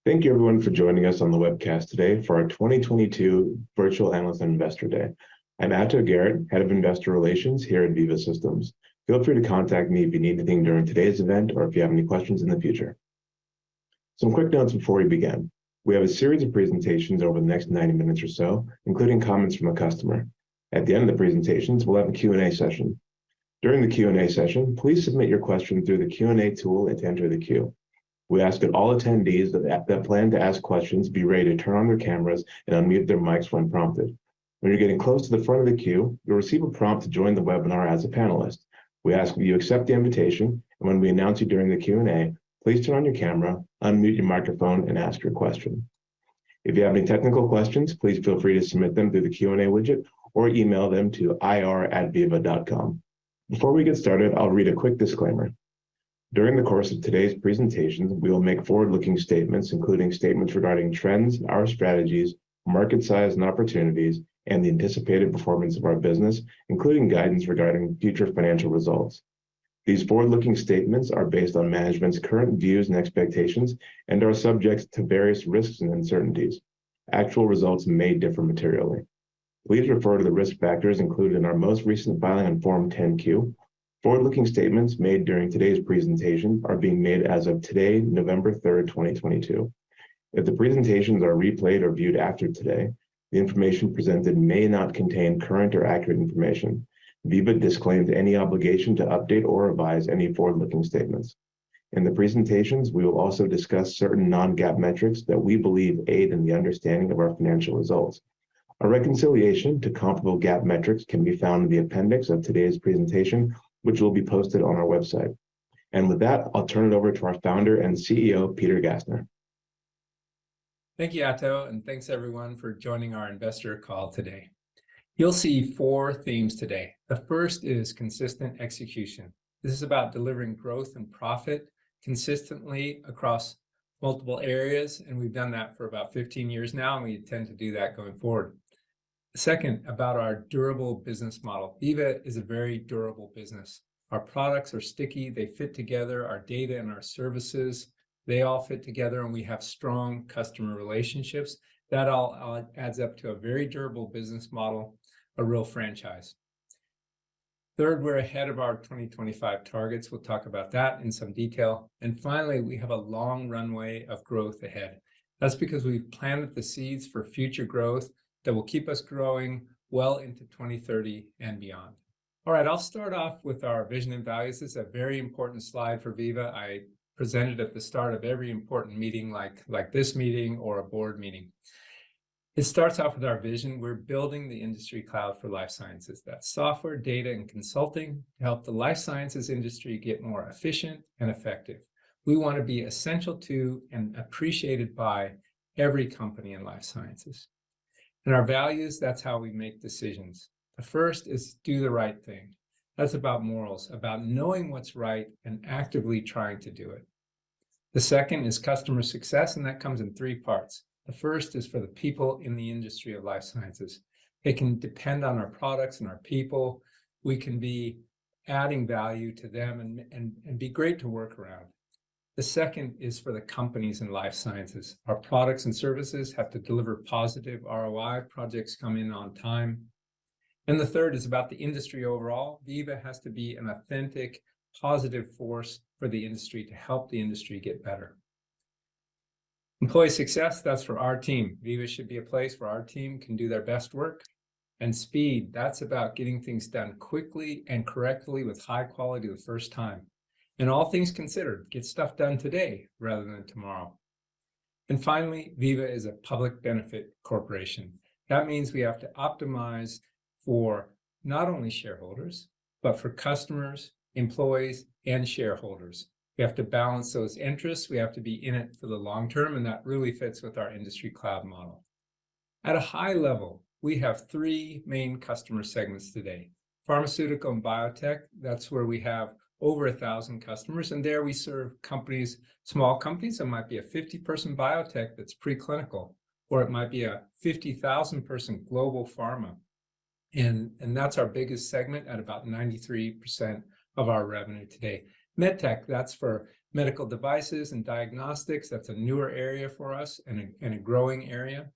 Thank you everyone for joining us on the webcast today for our 2022 Virtual Analyst and Investor Day. I'm Atto Garrett, Head of Investor Relations here at Veeva Systems. Feel free to contact me if you need anything during today's event or if you have any questions in the future. Some quick notes before we begin. We have a series of presentations over the next 90 minutes or so, including comments from a customer. At the end of the presentations, we'll have a Q&A session. During the Q&A session, please submit your question through the Q&A tool and enter the queue. We ask that all attendees that plan to ask questions be ready to turn on their cameras and unmute their mics when prompted. When you're getting close to the front of the queue, you'll receive a prompt to join the webinar as a panelist. We ask that you accept the invitation, and when we announce you during the Q&A, please turn on your camera, unmute your microphone, and ask your question. If you have any technical questions, please feel free to submit them through the Q&A widget or email them to ir@veeva.com. Before we get started, I'll read a quick disclaimer. During the course of today's presentations, we will make forward-looking statements, including statements regarding trends, our strategies, market size and opportunities, and the anticipated performance of our business, including guidance regarding future financial results. These forward-looking statements are based on management's current views and expectations and are subject to various risks and uncertainties. Actual results may differ materially. Please refer to the risk factors included in our most recent filing on Form 10-Q. Forward-looking statements made during today's presentation are being made as of today, November 3rd, 2022. If the presentations are replayed or viewed after today, the information presented may not contain current or accurate information. Veeva disclaims any obligation to update or revise any forward-looking statements. In the presentations, we will also discuss certain non-GAAP metrics that we believe aid in the understanding of our financial results. A reconciliation to comparable GAAP metrics can be found in the appendix of today's presentation, which will be posted on our website. And with that, I'll turn it over to our founder and CEO, Peter Gassner. Thank you, Atto, and thanks everyone for joining our investor call today. You'll see four themes today. The first is consistent execution. This is about delivering growth and profit consistently across multiple areas, and we've done that for about 15 years now, and we intend to do that going forward. Second, about our durable business model. Veeva is a very durable business. Our products are sticky, they fit together, our data and our services, they all fit together, and we have strong customer relationships. That all adds up to a very durable business model, a real franchise. Third, we're ahead of our 2025 targets. We'll talk about that in some detail. And finally, we have a long runway of growth ahead. That's because we've planted the seeds for future growth that will keep us growing well into 2030 and beyond. All right, I'll start off with our vision and values. This is a very important slide for Veeva. I present it at the start of every important meeting like this meeting or a board meeting. It starts off with our vision. We're building the industry cloud for life sciences. That's software, data, and consulting to help the life sciences industry get more efficient and effective. We want to be essential to and appreciated by every company in life sciences. And our values, that's how we make decisions. The first is do the right thing. That's about morals, about knowing what's right and actively trying to do it. The second is customer success, and that comes in three parts. The first is for the people in the industry of life sciences. They can depend on our products and our people. We can be adding value to them and be great to work around. The second is for the companies in life sciences. Our products and services have to deliver positive ROI, projects come in on time. And the third is about the industry overall. Veeva has to be an authentic, positive force for the industry to help the industry get better. Employee success, that's for our team. Veeva should be a place where our team can do their best work. And speed, that's about getting things done quickly and correctly with high quality the first time. And all things considered, get stuff done today rather than tomorrow. And finally, Veeva is a public benefit corporation. That means we have to optimize for not only shareholders, but for customers, employees, and shareholders. We have to balance those interests. We have to be in it for the long term, and that really fits with our industry cloud model. At a high level, we have three main customer segments today. Pharmaceutical and biotech, that's where we have over 1,000 customers, and there we serve companies, small companies. It might be a 50-person biotech that's preclinical, or it might be a 50,000-person global pharma. And that's our biggest segment at about 93% of our revenue today. MedTech, that's for Medical devices and diagnostics, that's a newer area for us and a growing area.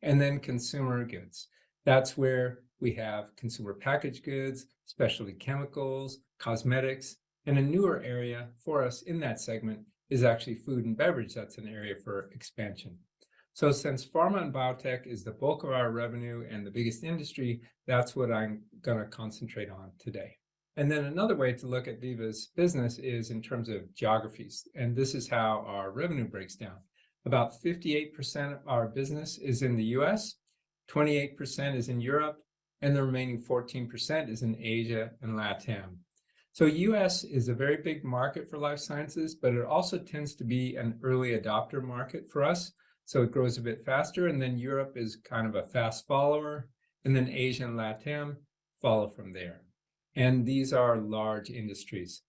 And then consumer goods. That's where we have consumer packaged goods, specialty chemicals, cosmetics, and a newer area for us in that segment is actually food and beverage. That's an area for expansion. So since pharma and biotech is the bulk of our revenue and the biggest industry, that's what I'm going to concentrate on today. And then another way to look at Veeva's business is in terms of geographies. And this is how our revenue breaks down. About 58% of our business is in the US, 28% is in Europe, and the remaining 14% is in Asia and LATAM. So US is a very big market for life sciences, but it also tends to be an early adopter market for us. So it grows a bit faster, and then Europe is kind of a fast follower, and then Asia and LATAM follow from there. And these are large industries.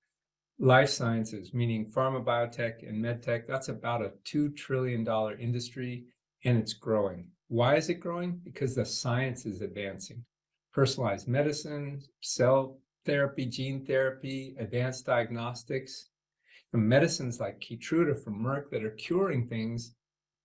Life sciences, meaning pharma, biotech, and medtech, that's about a $2 trillion industry, and it's growing. Why is it growing? Because the science is advancing. Personalized medicine, cell therapy, gene therapy, advanced diagnostics, and medicines like Keytruda from Merck that are curing things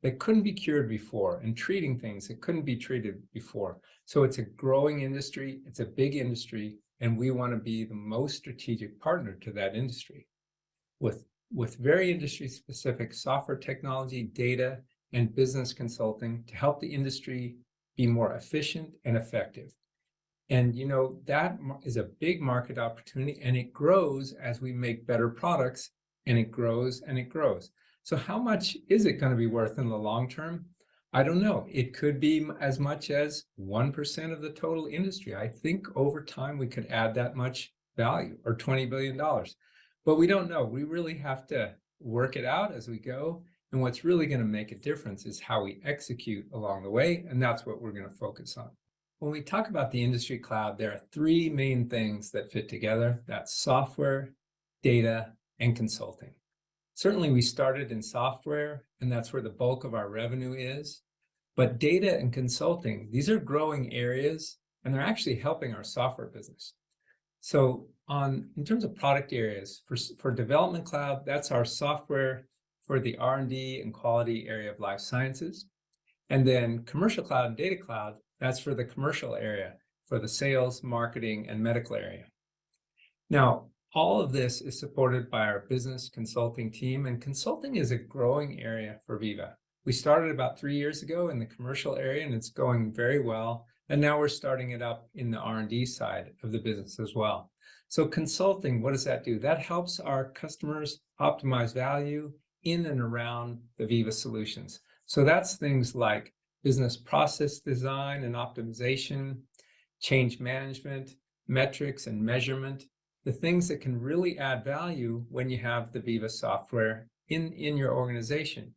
that couldn't be cured before and treating things that couldn't be treated before. So it's a growing industry, it's a big industry, and we want to be the most strategic partner to that industry with very industry-specific software technology, data, and business consulting to help the industry be more efficient and effective. And you know, that is a big market opportunity, and it grows as we make better products, and it grows and it grows. So how much is it going to be worth in the long term? I don't know. It could be as much as 1% of the total industry. I think over time we could add that much value, or $20 billion. But we don't know. We really have to work it out as we go. And what's really going to make a difference is how we execute along the way. And that's what we're going to focus on. When we talk about the industry cloud, there are three main things that fit together. That's software, data, and consulting. Certainly, we started in software, and that's where the bulk of our revenue is. But data and consulting, these are growing areas, and they're actually helping our software business. So in terms of product areas, for Development Cloud, that's our software for the R&D and quality area of life sciences. And then Commercial Cloud and Data Cloud, that's for the commercial area, for the sales, marketing, and medical area. Now, all of this is supported by our business consulting team, and consulting is a growing area for Veeva. We started about 3 years ago in the commercial area, and it's going very well. And now we're starting it up in the R&D side of the business as well. So consulting, what does that do? That helps our customers optimize value in and around the Veeva solutions. So that's things like business process design and optimization, change management, metrics and measurement, the things that can really add value when you have the Veeva software in your organization.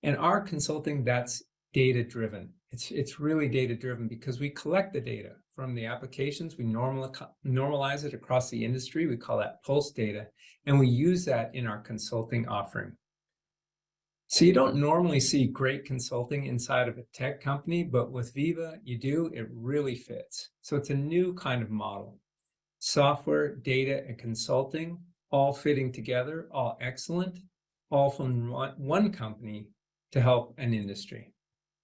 And our consulting, that's data-driven. It's really data-driven because we collect the data from the applications. We normalize it across the industry. We call that pulse data, and we use that in our consulting offering. So you don't normally see great consulting inside of a tech company, but with Veeva, you do. It really fits. So it's a new kind of model. Software, data, and consulting all fitting together, all excellent, all from one company to help an industry.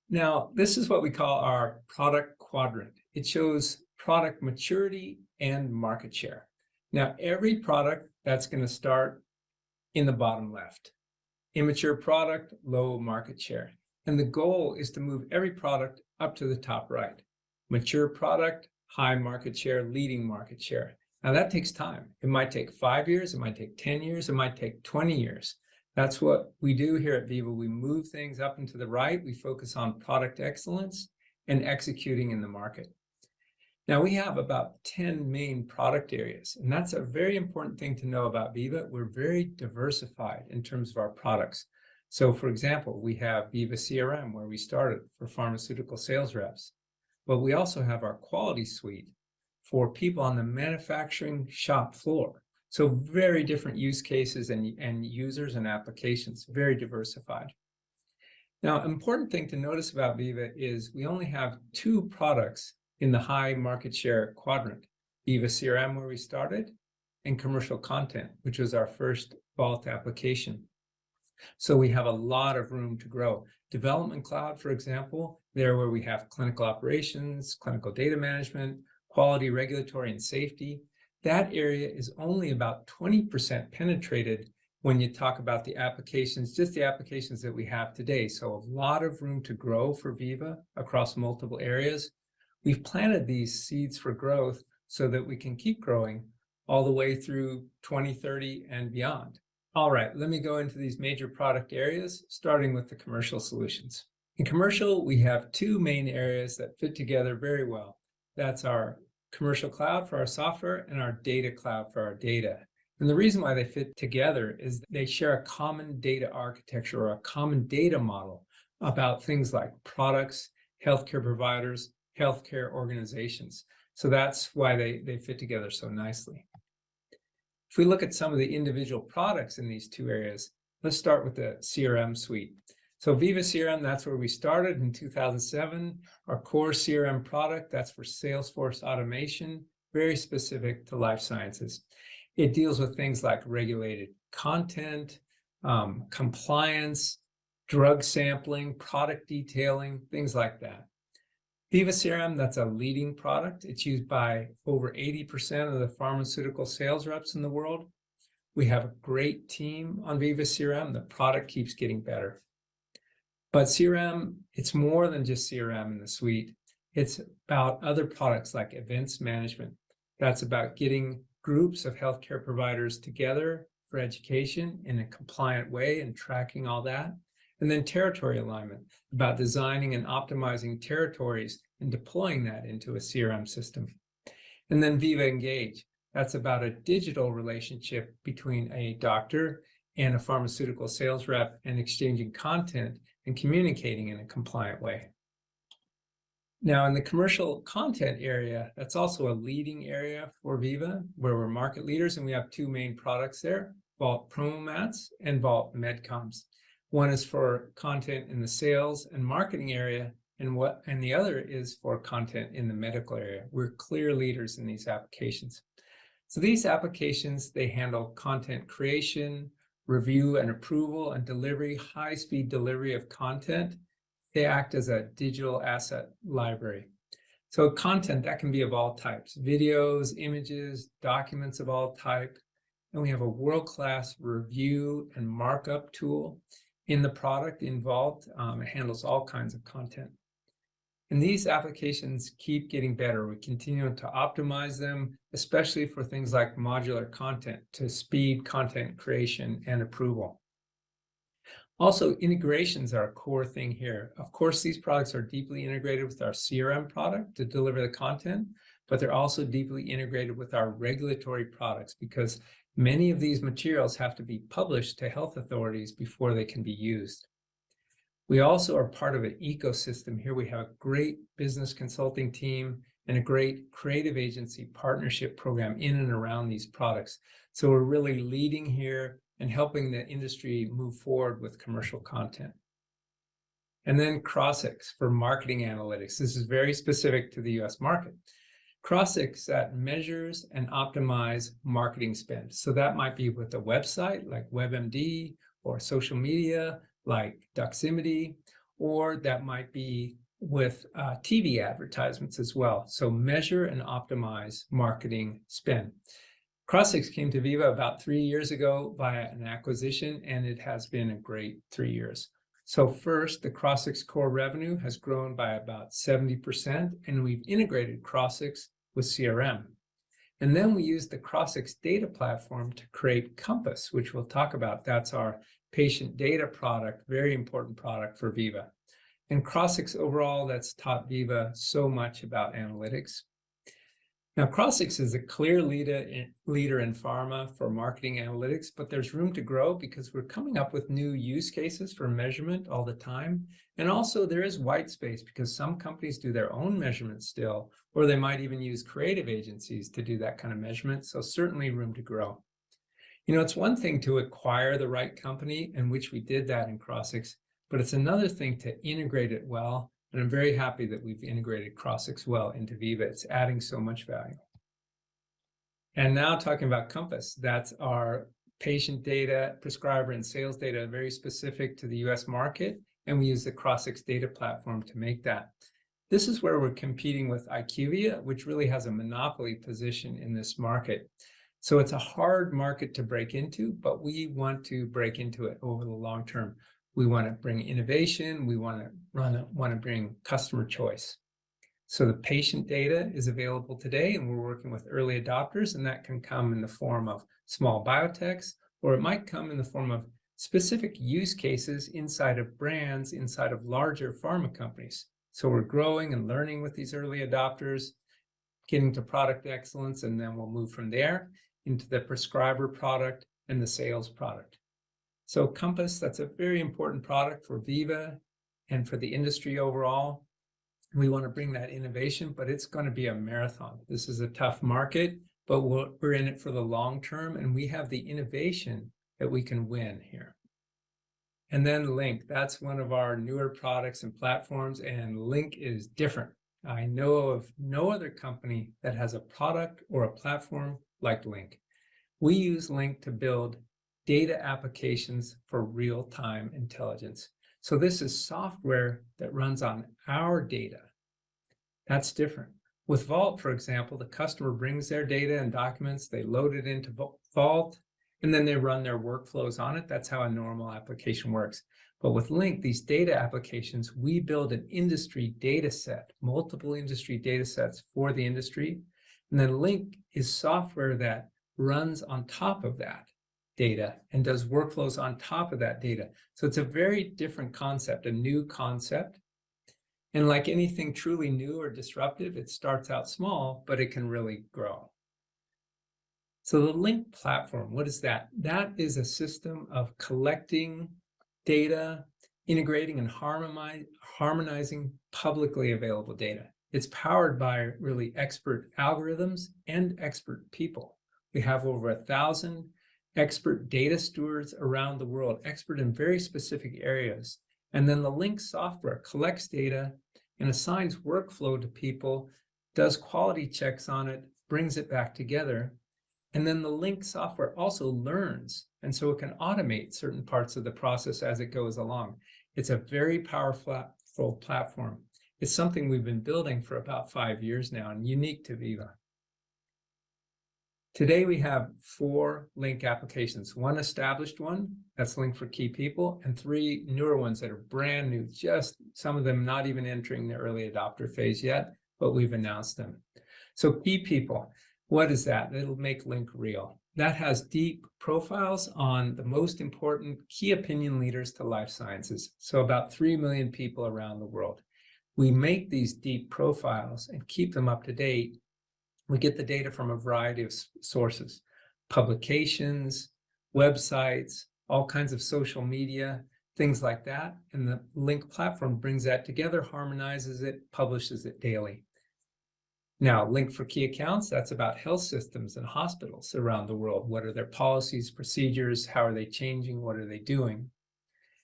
Now, this is what we call our product quadrant. It shows product maturity and market share. Now, every product that's going to start in the bottom left. Immature product, low market share. And the goal is to move every product up to the top right. Mature product, high market share, leading market share. Now that takes time. It might take 5 years, it might take 10 years, it might take 20 years. That's what we do here at Veeva. We move things up and to the right. We focus on product excellence and executing in the market. Now we have about 10 main product areas, and that's a very important thing to know about Veeva. We're very diversified in terms of our products. So for example, we have Veeva CRM, where we started for pharmaceutical sales reps, but we also have our quality suite for people on the manufacturing shop floor. So very different use cases and users and applications, very diversified. Now, an important thing to notice about Veeva is we only have 2 products in the high market share quadrant, Veeva CRM, where we started, and commercial content, which was our first Vault application. So we have a lot of room to grow. Development Cloud, for example, there where we have clinical operations, clinical data management, quality, regulatory, and safety, that area is only about 20% penetrated when you talk about the applications, just the applications that we have today. So a lot of room to grow for Veeva across multiple areas. We've planted these seeds for growth so that we can keep growing all the way through 2030 and beyond. All right, let me go into these major product areas, starting with the commercial solutions. In commercial, we have two main areas that fit together very well. That's our commercial cloud for our software and our data cloud for our data. And the reason why they fit together is they share a common data architecture or a common data model about things like products, healthcare providers, healthcare organizations. So that's why they fit together so nicely. If we look at some of the individual products in these two areas, let's start with the CRM suite. So Veeva CRM, that's where we started in 2007. Our core CRM product, that's for Salesforce automation, very specific to life sciences. It deals with things like regulated content, compliance, drug sampling, product detailing, things like that. Veeva CRM, that's a leading product. It's used by over 80% of the pharmaceutical sales reps in the world. We have a great team on Veeva CRM. The product keeps getting better. But CRM, it's more than just CRM in the suite. It's about other products like events management. That's about getting groups of healthcare providers together for education in a compliant way and tracking all that. And then territory alignment, about designing and optimizing territories and deploying that into a CRM system. And then Veeva Engage, that's about a digital relationship between a doctor and a pharmaceutical sales rep and exchanging content and communicating in a compliant way. Now, in the commercial content area, that's also a leading area for Veeva, where we're market leaders, and we have two main products there, Vault PromoMats and Vault MedComs. One is for content in the sales and marketing area, and the other is for content in the medical area. We're clear leaders in these applications. So these applications, they handle content creation, review and approval and delivery, high-speed delivery of content. They act as a digital asset library. So content, that can be of all types, videos, images, documents of all type. And we have a world-class review and markup tool in the product involved. It handles all kinds of content. And these applications keep getting better. We continue to optimize them, especially for things like modular content to speed content creation and approval. Also, integrations are a core thing here. Of course, these products are deeply integrated with our CRM product to deliver the content, but they're also deeply integrated with our regulatory products because many of these materials have to be published to health authorities before they can be used. We also are part of an ecosystem here. We have a great business consulting team and a great creative agency partnership program in and around these products. So we're really leading here and helping the industry move forward with commercial content. And then Crossix for marketing analytics. This is very specific to the US market. Crossix that measures and optimize marketing spend. So that might be with a website like WebMD or social media like Doximity, or that might be with TV advertisements as well. So measure and optimize marketing spend. Crossix came to Veeva about 3 years ago via an acquisition, and it has been a great 3 years. So first, the Crossix core revenue has grown by about 70%, and we've integrated Crossix with CRM. And then we used the Crossix data platform to create Compass, which we'll talk about. That's our patient data product, very important product for Veeva. And Crossix overall, that's taught Veeva so much about analytics. Now, Crossix is a clear leader in pharma for marketing analytics, but there's room to grow because we're coming up with new use cases for measurement all the time. And also there is white space because some companies do their own measurement still, or they might even use creative agencies to do that kind of measurement. So certainly room to grow. You know, it's one thing to acquire the right company, in which we did that in Crossix, but it's another thing to integrate it well. And I'm very happy that we've integrated Crossix well into Veeva. It's adding so much value. And now talking about Compass, that's our patient data, prescriber and sales data, very specific to the US market. And we use the Crossix data platform to make that. This is where we're competing with IQVIA, which really has a monopoly position in this market. So it's a hard market to break into, but we want to break into it over the long term. We want to bring innovation. We want to bring customer choice. So the patient data is available today, and we're working with early adopters, and that can come in the form of small biotechs, or it might come in the form of specific use cases inside of brands, inside of larger pharma companies. So we're growing and learning with these early adopters, getting to product excellence, and then we'll move from there into the prescriber product and the sales product. So Compass, that's a very important product for Veeva and for the industry overall. We want to bring that innovation, but it's going to be a marathon. This is a tough market, but we're in it for the long term, and we have the innovation that we can win here. And then Link, that's one of our newer products and platforms, and Link is different. I know of no other company that has a product or a platform like Link. We use Link to build data applications for real-time intelligence. So this is software that runs on our data. That's different. With Vault, for example, the customer brings their data and documents, they load it into Vault, and then they run their workflows on it. That's how a normal application works. But with Link, these data applications, we build an industry data set, multiple industry data sets for the industry. And then Link is software that runs on top of that data and does workflows on top of that data. So it's a very different concept, a new concept. And like anything truly new or disruptive, it starts out small, but it can really grow. So the Link platform, what is that? That is a system of collecting data, integrating and harmonizing publicly available data. It's powered by really expert algorithms and expert people. We have over 1,000 expert data stewards around the world, expert in very specific areas. And then the Link software collects data and assigns workflow to people, does quality checks on it, brings it back together. And then the Link software also learns, and so it can automate certain parts of the process as it goes along. It's a very powerful platform. It's something we've been building for about 5 years now and unique to Veeva. Today we have 4 Link applications, one established one, that's Link for Key People, and 3 newer ones that are brand new, just some of them not even entering the early adopter phase yet, but we've announced them. So Key People, what is that? It'll make Link real. That has deep profiles on the most important key opinion leaders to life sciences, so about 3 million people around the world. We make these deep profiles and keep them up to date. We get the data from a variety of sources, publications, websites, all kinds of social media, things like that. And the Link platform brings that together, harmonizes it, publishes it daily. Now, Link for Key Accounts, that's about health systems and hospitals around the world. What are their policies, procedures? How are they changing? What are they doing?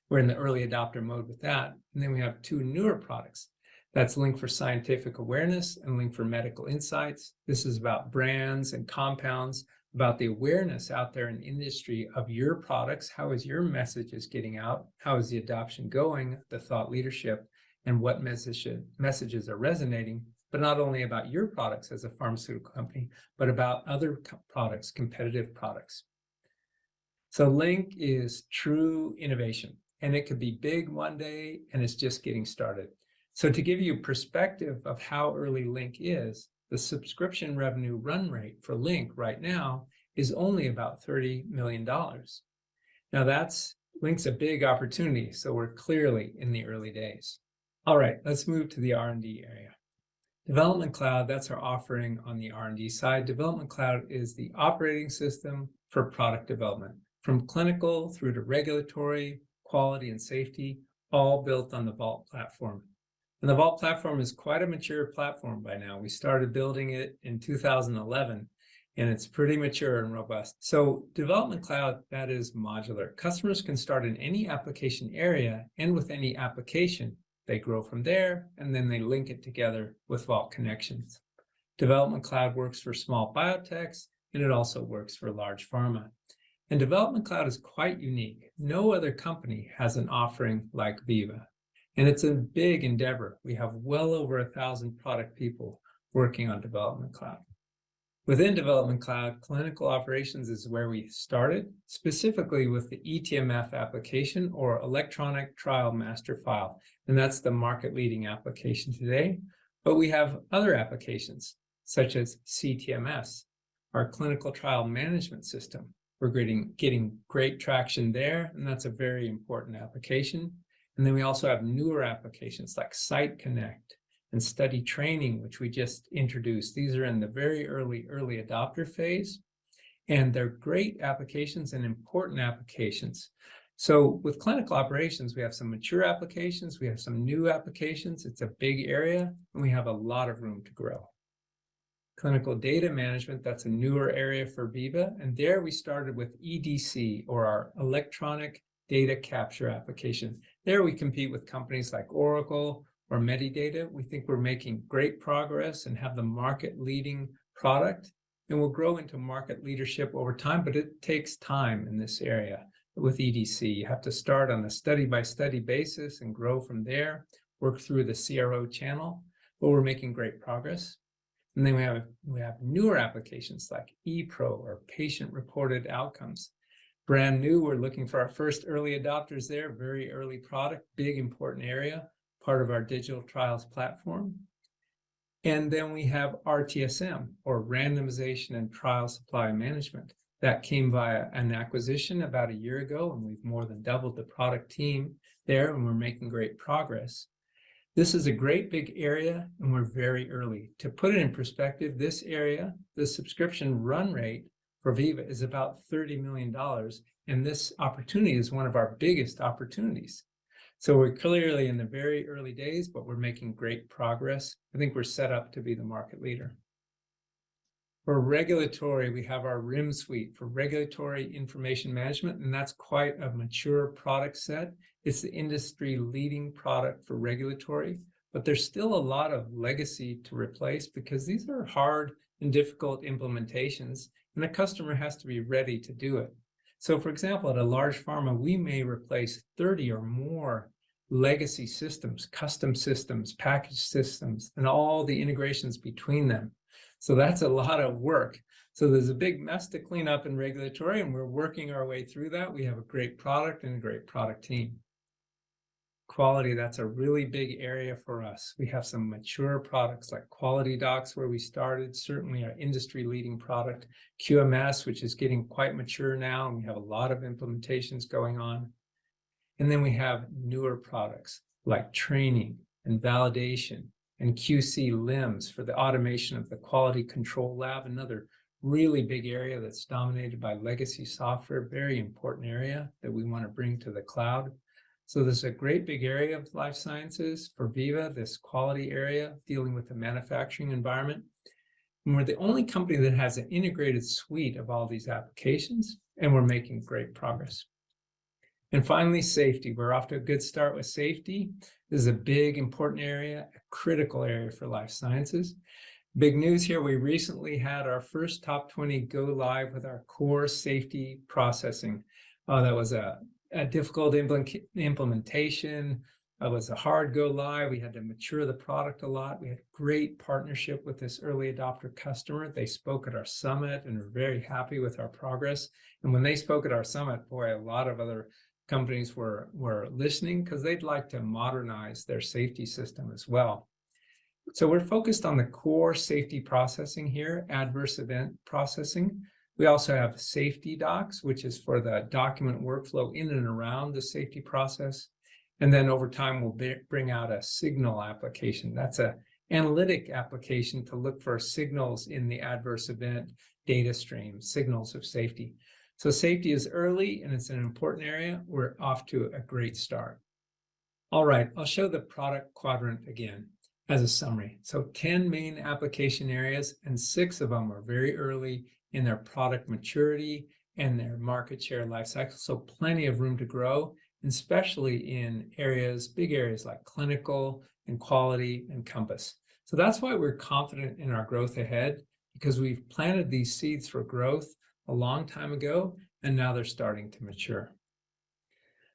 We're in the early adopter mode with that. And then we have 2 newer products. That's Link for Scientific Awareness and Link for Medical Insights. This is about brands and compounds, about the awareness out there in industry of your products. How is your messages getting out? How is the adoption going, the thought leadership, and what messages are resonating, but not only about your products as a pharmaceutical company, but about other products, competitive products. So Link is true innovation, and it could be big one day, and it's just getting started. So to give you perspective of how early Link is, the subscription revenue run rate for Link right now is only about $30 million. Now Link's a big opportunity, so we're clearly in the early days. All right, let's move to the R&D area. Development Cloud, that's our offering on the R&D side. Development Cloud is the operating system for product development, from clinical through to regulatory, quality, and safety, all built on the Vault platform. And the Vault platform is quite a mature platform by now. We started building it in 2011, and it's pretty mature and robust. So Development Cloud, that is modular. Customers can start in any application area, and with any application, they grow from there, and then they link it together with Vault connections. Development Cloud works for small biotechs, and it also works for large pharma. And Development Cloud is quite unique. No other company has an offering like Veeva. And it's a big endeavor. We have well over 1,000 product people working on Development Cloud. Within Development Cloud, clinical operations is where we started, specifically with the eTMF application, or Electronic Trial Master File. And that's the market-leading application today. But we have other applications, such as CTMS, our Clinical Trial Management System. We're getting great traction there, and that's a very important application. And then we also have newer applications like Site Connect and Study Training, which we just introduced. These are in the very early adopter phase, and they're great applications and important applications. So with clinical operations, we have some mature applications, we have some new applications. It's a big area, and we have a lot of room to grow. Clinical data management, that's a newer area for Veeva. And there we started with EDC, or our electronic data capture application. There we compete with companies like Oracle or Medidata. We think we're making great progress and have the market leading product, and we'll grow into market leadership over time, but it takes time in this area. With EDC, you have to start on a study-by-study basis and grow from there, work through the CRO channel, but we're making great progress. And then we have newer applications like ePro, or patient-reported outcomes. Brand new, we're looking for our first early adopters there, very early product, big important area, part of our digital trials platform. And then we have RTSM, or Randomization and Trial Supply Management. That came via an acquisition about a year ago, and we've more than doubled the product team there, and we're making great progress. This is a great big area, and we're very early. To put it in perspective, this area, the subscription run rate for Veeva is about $30 million, and this opportunity is one of our biggest opportunities. So we're clearly in the very early days, but we're making great progress. I think we're set up to be the market leader. For regulatory, we have our RIM suite for regulatory information management, and that's quite a mature product set. It's the industry-leading product for regulatory, but there's still a lot of legacy to replace because these are hard and difficult implementations, and the customer has to be ready to do it. So for example, at a large pharma, we may replace 30 or more legacy systems, custom systems, package systems, and all the integrations between them. So that's a lot of work. So there's a big mess to clean up in regulatory, and we're working our way through that. We have a great product and a great product team. Quality, that's a really big area for us. We have some mature products like Quality Docs, where we started, certainly our industry-leading product, QMS, which is getting quite mature now, and we have a lot of implementations going on. And then we have newer products like training and validation and QC LIMS for the automation of the quality control lab, another really big area that's dominated by legacy software, very important area that we want to bring to the cloud. So there's a great big area of life sciences for Veeva, this quality area dealing with the manufacturing environment. And we're the only company that has an integrated suite of all these applications, and we're making great progress. And finally, safety. We're off to a good start with safety. This is a big, important area, a critical area for life sciences. Big news here, we recently had our first top 20 go live with our core safety processing. That was a difficult implementation. It was a hard go live. We had to mature the product a lot. We had great partnership with this early adopter customer. They spoke at our summit and were very happy with our progress. And when they spoke at our summit, boy, a lot of other companies were listening because they'd like to modernize their safety system as well. So we're focused on the core safety processing here, adverse event processing. We also have safety docs, which is for the document workflow in and around the safety process. And then over time, we'll bring out a signal application. That's an analytic application to look for signals in the adverse event data stream, signals of safety. So safety is early and it's an important area. We're off to a great start. All right, I'll show the product quadrant again as a summary. So 10 main application areas, and 6 of them are very early in their product maturity and their market share life cycle. So plenty of room to grow, especially in areas, big areas like clinical and quality and Compass. So that's why we're confident in our growth ahead. because we've planted these seeds for growth a long time ago, and now they're starting to mature.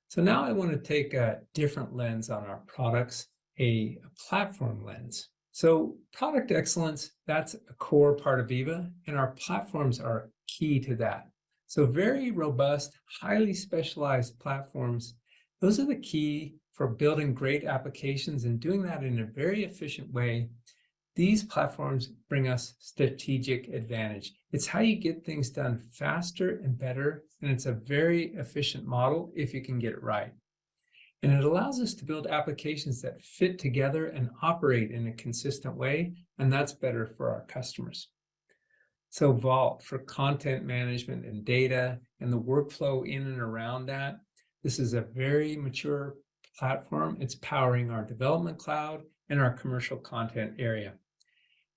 So now I want to take a different lens on our products, a platform lens. So product excellence, that's a core part of Veeva, and our platforms are key to that. So very robust, highly specialized platforms, those are the key for building great applications and doing that in a very efficient way. These platforms bring us strategic advantage. It's how you get things done faster and better, and it's a very efficient model if you can get it right. And it allows us to build applications that fit together and operate in a consistent way, and that's better for our customers. So Vault for content management and data and the workflow in and around that. This is a very mature platform. It's powering our development cloud and our commercial content area.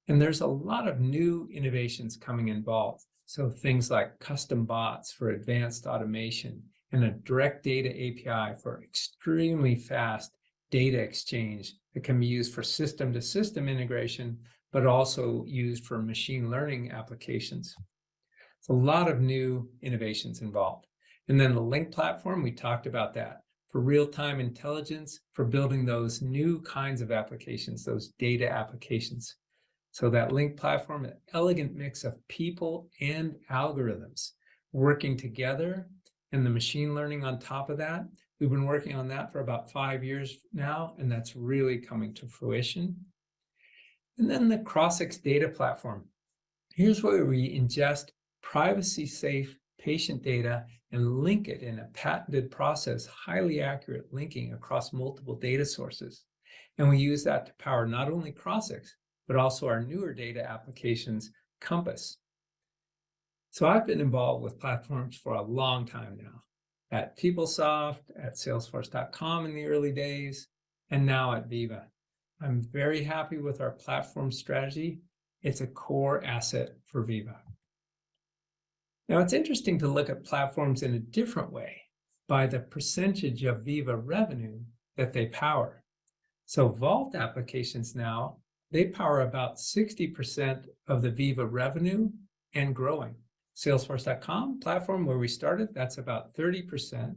And there's a lot of new innovations coming in Vault. So things like custom bots for advanced automation and a direct data API for extremely fast data exchange that can be used for system-to-system integration, but also used for machine learning applications. It's a lot of new innovations involved. And then the Link platform, we talked about that, for real-time intelligence, for building those new kinds of applications, those data applications. So that Link platform, an elegant mix of people and algorithms working together, and the machine learning on top of that. We've been working on that for about 5 years now, and that's really coming to fruition. And then the Crossix data platform. Here's where we ingest privacy-safe patient data and link it in a patented process, highly accurate linking across multiple data sources. And we use that to power not only Crossix, but also our newer data applications, Compass. So I've been involved with platforms for a long time now, at PeopleSoft, at Salesforce.com in the early days, and now at Veeva. I'm very happy with our platform strategy. It's a core asset for Veeva. Now, it's interesting to look at platforms in a different way, by the percentage of Veeva revenue that they power. So Vault applications now, they power about 60% of the Veeva revenue and growing. Salesforce.com platform, where we started, that's about 30%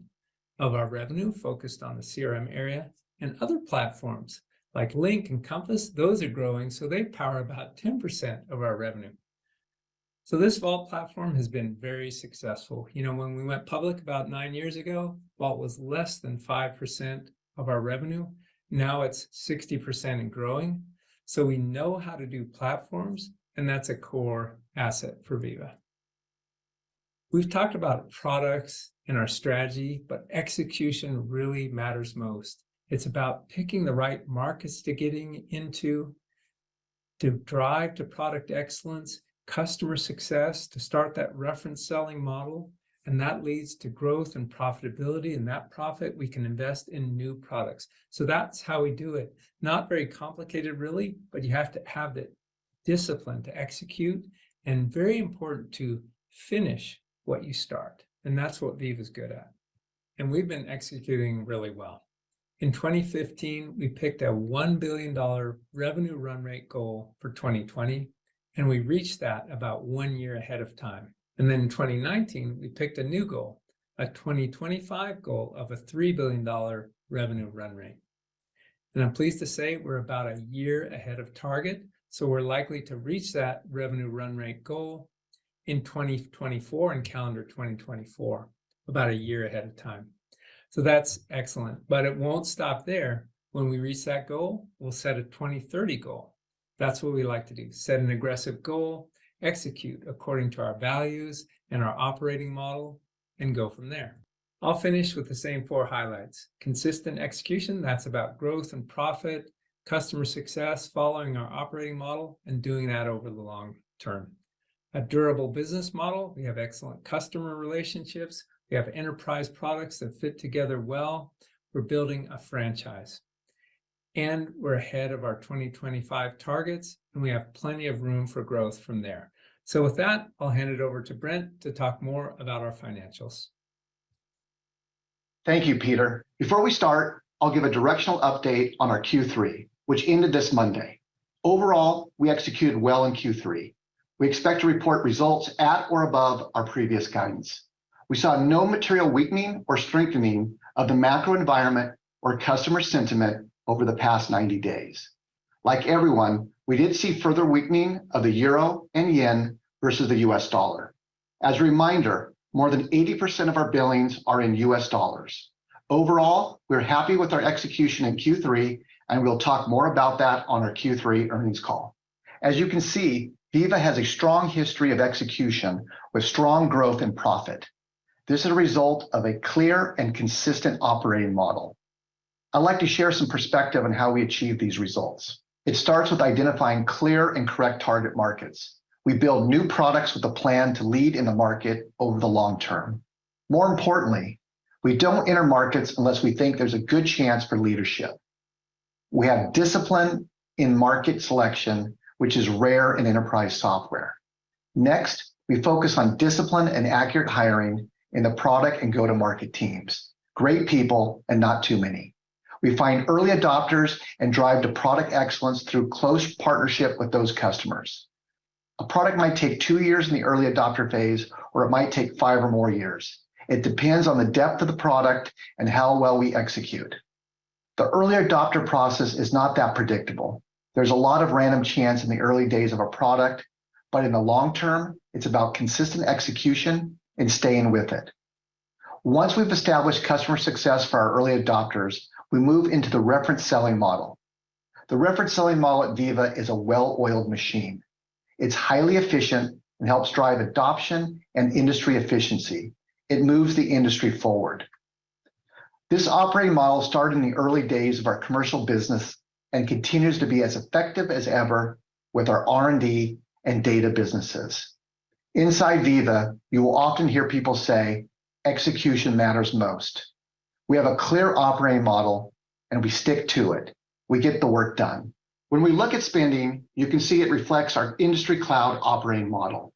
of our revenue focused on the CRM area. And other platforms like Link and Compass, those are growing, so they power about 10% of our revenue. So this Vault platform has been very successful. You know, when we went public about 9 years ago, Vault was less than 5% of our revenue. Now it's 60% and growing. So we know how to do platforms, and that's a core asset for Veeva. We've talked about products and our strategy, but execution really matters most. It's about picking the right markets to getting into, to drive to product excellence, customer success, to start that reference selling model, and that leads to growth and profitability, and that profit we can invest in new products. So that's how we do it. Not very complicated really, but you have to have the discipline to execute, and very important to finish what you start. And that's what Veeva is good at. And we've been executing really well. In 2015, we picked a $1 billion revenue run rate goal for 2020, and we reached that about 1 year ahead of time. And then in 2019, we picked a new goal, a 2025 goal of a $3 billion revenue run rate. And I'm pleased to say we're about a year ahead of target, so we're likely to reach that revenue run rate goal in 2024, in calendar 2024, about a year ahead of time. So that's excellent, but it won't stop there. When we reach that goal, we'll set a 2030 goal. That's what we like to do, set an aggressive goal, execute according to our values and our operating model, and go from there. I'll finish with the same 4 highlights. Consistent execution, that's about growth and profit, customer success, following our operating model, and doing that over the long term. A durable business model, we have excellent customer relationships, we have enterprise products that fit together well, we're building a franchise. And we're ahead of our 2025 targets, and we have plenty of room for growth from there. So with that, I'll hand it over to Brent to talk more about our financials. Thank you, Peter. Before we start, I'll give a directional update on our Q3, which ended this Monday. Overall, we executed well in Q3. We expect to report results at or above our previous guidance. We saw no material weakening or strengthening of the macro environment or customer sentiment over the past 90 days. Like everyone, we did see further weakening of the euro and yen versus the US dollar. As a reminder, more than 80% of our billings are in US dollars. Overall, we're happy with our execution in Q3, and we'll talk more about that on our Q3 earnings call. As you can see, Veeva has a strong history of execution with strong growth and profit. This is a result of a clear and consistent operating model. I'd like to share some perspective on how we achieve these results. It starts with identifying clear and correct target markets. We build new products with a plan to lead in the market over the long term. More importantly, we don't enter markets unless we think there's a good chance for leadership. We have discipline in market selection, which is rare in enterprise software. Next, we focus on discipline and accurate hiring in the product and go-to-market teams. Great people and not too many. We find early adopters and drive to product excellence through close partnership with those customers. A product might take 2 years in the early adopter phase, or it might take 5 or more years. It depends on the depth of the product and how well we execute. The early adopter process is not that predictable. There's a lot of random chance in the early days of a product, but in the long term, it's about consistent execution and staying with it. Once we've established customer success for our early adopters, we move into the reference selling model. The reference selling model at Veeva is a well-oiled machine. It's highly efficient and helps drive adoption and industry efficiency. It moves the industry forward. This operating model started in the early days of our commercial business and continues to be as effective as ever with our R&D and data businesses. Inside Veeva, you will often hear people say, execution matters most. We have a clear operating model and we stick to it. We get the work done. When we look at spending, you can see it reflects our industry cloud operating model.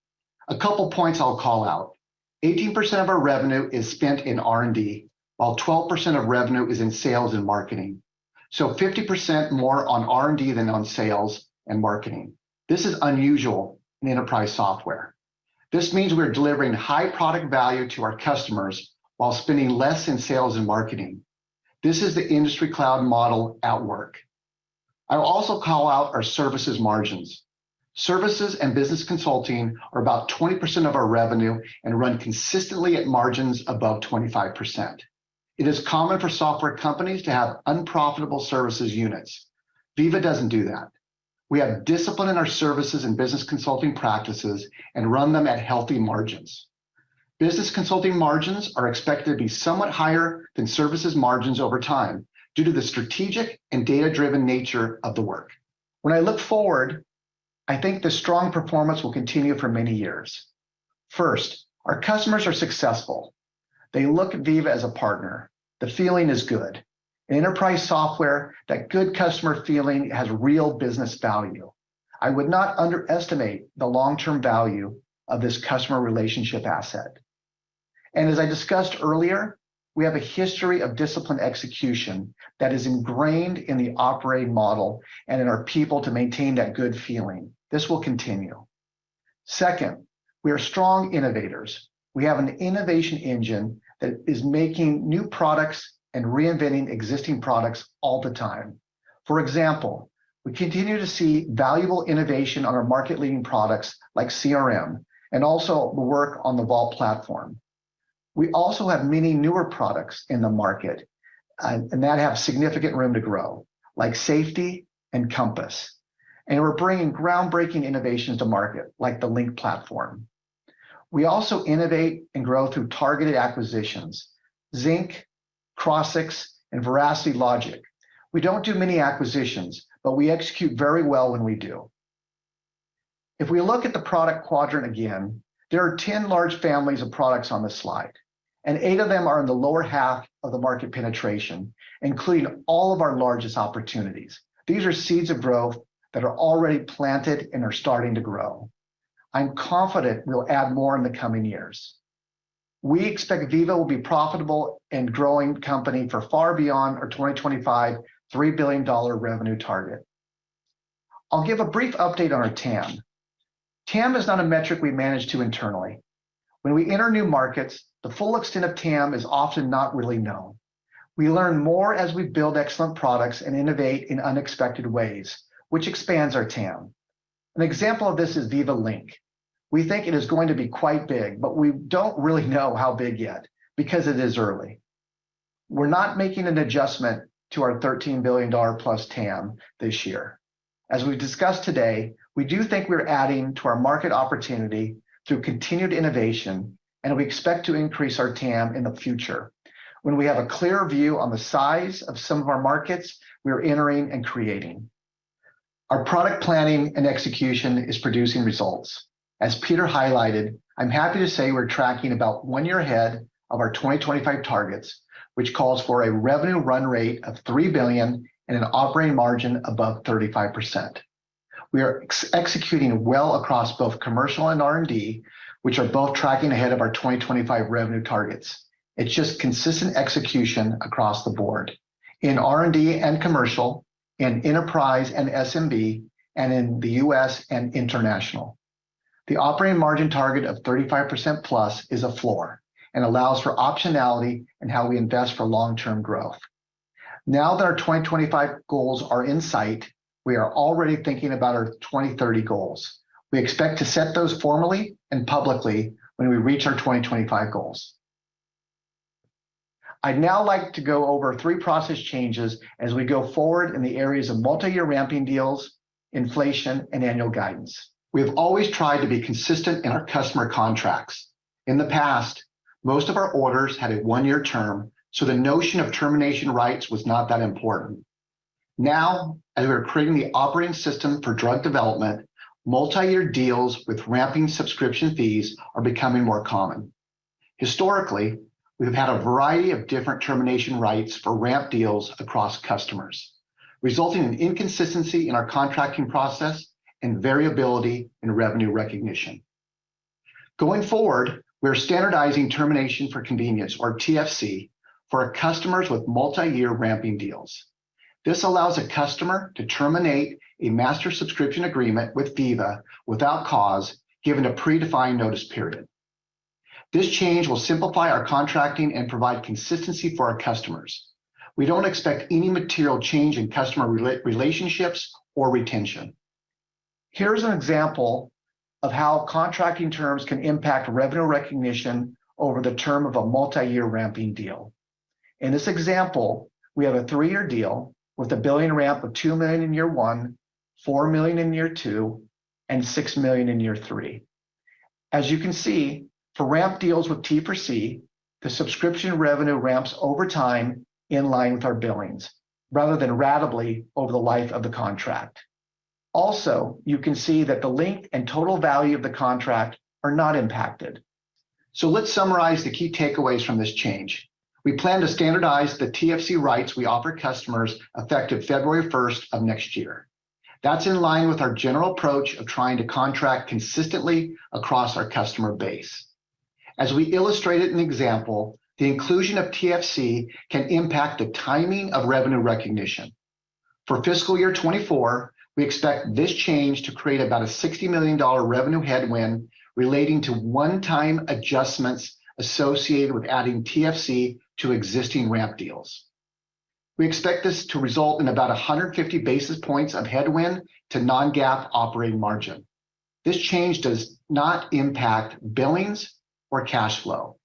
A couple points I'll call out. 18% of our revenue is spent in R&D, while 12% of revenue is in sales and marketing. So 50% more on R&D than on sales and marketing. This is unusual in enterprise software. This means we're delivering high product value to our customers while spending less in sales and marketing. This is the industry cloud model at work. I will also call out our services margins. Services and business consulting are about 20% of our revenue and run consistently at margins above 25%. It is common for software companies to have unprofitable services units. Veeva doesn't do that. We have discipline in our services and business consulting practices and run them at healthy margins. Business consulting margins are expected to be somewhat higher than services margins over time due to the strategic and data-driven nature of the work. When I look forward, I think the strong performance will continue for many years. First, our customers are successful. They look at Veeva as a partner. The feeling is good. In enterprise software, that good customer feeling has real business value. I would not underestimate the long-term value of this customer relationship asset. And as I discussed earlier, we have a history of disciplined execution that is ingrained in the operating model and in our people to maintain that good feeling. This will continue. Second, we are strong innovators. We have an innovation engine that is making new products and reinventing existing products all the time. For example, we continue to see valuable innovation on our market-leading products like CRM and also the work on the Vault platform. We also have many newer products in the market and that have significant room to grow, like Safety and Compass. And we're bringing groundbreaking innovations to market, like the Link platform. We also innovate and grow through targeted acquisitions, Zinc, Crossix, and Veracity Logic. We don't do many acquisitions, but we execute very well when we do. If we look at the product quadrant again, there are 10 large families of products on this slide, and 8 of them are in the lower half of the market penetration, including all of our largest opportunities. These are seeds of growth that are already planted and are starting to grow. I'm confident we'll add more in the coming years. We expect Veeva will be profitable and growing company for far beyond our 2025 $3 billion revenue target. I'll give a brief update on our TAM. TAM is not a metric we manage to internally. When we enter new markets, the full extent of TAM is often not really known. We learn more as we build excellent products and innovate in unexpected ways, which expands our TAM. An example of this is Veeva Link. We think it is going to be quite big, but we don't really know how big yet because it is early. We're not making an adjustment to our $13 billion plus TAM this year. As we've discussed today, we do think we're adding to our market opportunity through continued innovation, and we expect to increase our TAM in the future when we have a clear view on the size of some of our markets we're entering and creating. Our product planning and execution is producing results. As Peter highlighted, I'm happy to say we're tracking about 1 year ahead of our 2025 targets, which calls for a revenue run rate of $3 billion and an operating margin above 35%. We are executing well across both commercial and R&D, which are both tracking ahead of our 2025 revenue targets. It's just consistent execution across the board in R&D and commercial, in enterprise and SMB, and in the US and international. The operating margin target of 35% plus is a floor and allows for optionality in how we invest for long-term growth. Now that our 2025 goals are in sight, we are already thinking about our 2030 goals. We expect to set those formally and publicly when we reach our 2025 goals. I'd now like to go over 3 process changes as we go forward in the areas of multi-year ramping deals, inflation, and annual guidance. We have always tried to be consistent in our customer contracts. In the past, most of our orders had a 1-year term, so the notion of termination rights was not that important. Now, as we're creating the operating system for drug development, multi-year deals with ramping subscription fees are becoming more common. Historically, we've had a variety of different termination rights for ramp deals across customers, resulting in inconsistency in our contracting process and variability in revenue recognition. Going forward, we're standardizing termination for convenience, or TFC, for our customers with multi-year ramping deals. This allows a customer to terminate a master subscription agreement with Veeva without cause, given a predefined notice period. This change will simplify our contracting and provide consistency for our customers. We don't expect any material change in customer relationships or retention. Here's an example of how contracting terms can impact revenue recognition over the term of a multi-year ramping deal. In this example, we have a 3-year deal with a billing ramp of $2 million in year 1, $4 million in year 2, and $6 million in year 3. As you can see, for ramp deals with T per C, the subscription revenue ramps over time in line with our billings, rather than ratably over the life of the contract. Also, you can see that the length and total value of the contract are not impacted. So let's summarize the key takeaways from this change. We plan to standardize the TFC rights we offer customers effective February 1st of next year. That's in line with our general approach of trying to contract consistently across our customer base. As we illustrated in the example, the inclusion of TFC can impact the timing of revenue recognition. For fiscal year 24, we expect this change to create about a $60 million revenue headwind relating to one-time adjustments associated with adding TFC to existing ramp deals. We expect this to result in about 150 basis points of headwind to non-GAAP operating margin. This change does not impact billings or cash flow.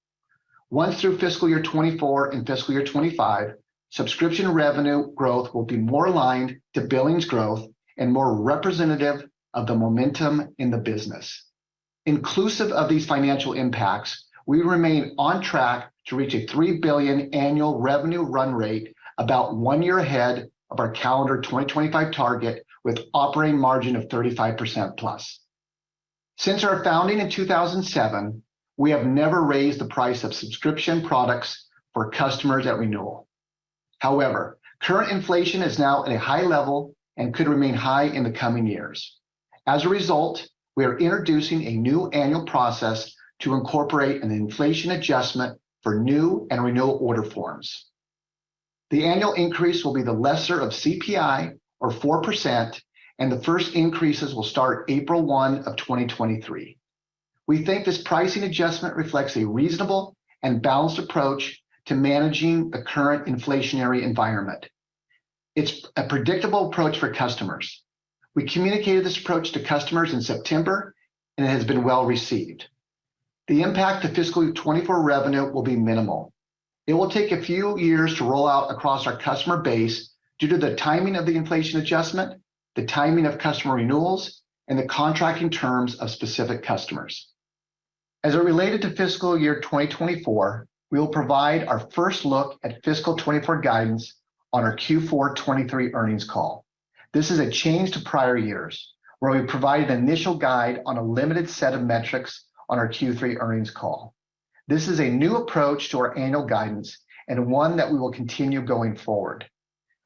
Once through fiscal year 24 and fiscal year 25, subscription revenue growth will be more aligned to billings growth and more representative of the momentum in the business. Inclusive of these financial impacts, we remain on track to reach a $3 billion annual revenue run rate about 1 year ahead of our calendar 2025 target with operating margin of 35% plus. Since our founding in 2007, we have never raised the price of subscription products for customers at renewal. However, current inflation is now at a high level and could remain high in the coming years. As a result, we are introducing a new annual process to incorporate an inflation adjustment for new and renewal order forms. The annual increase will be the lesser of CPI, or 4%, and the first increases will start April 1 of 2023. We think this pricing adjustment reflects a reasonable and balanced approach to managing the current inflationary environment. It's a predictable approach for customers. We communicated this approach to customers in September, and it has been well received. The impact to fiscal year 24 revenue will be minimal. It will take a few years to roll out across our customer base due to the timing of the inflation adjustment, the timing of customer renewals, and the contracting terms of specific customers. As it related to fiscal year 2024, we will provide our first look at fiscal 24 guidance on our Q4 23 earnings call. This is a change to prior years, where we provided an initial guide on a limited set of metrics on our Q3 earnings call. This is a new approach to our annual guidance and one that we will continue going forward.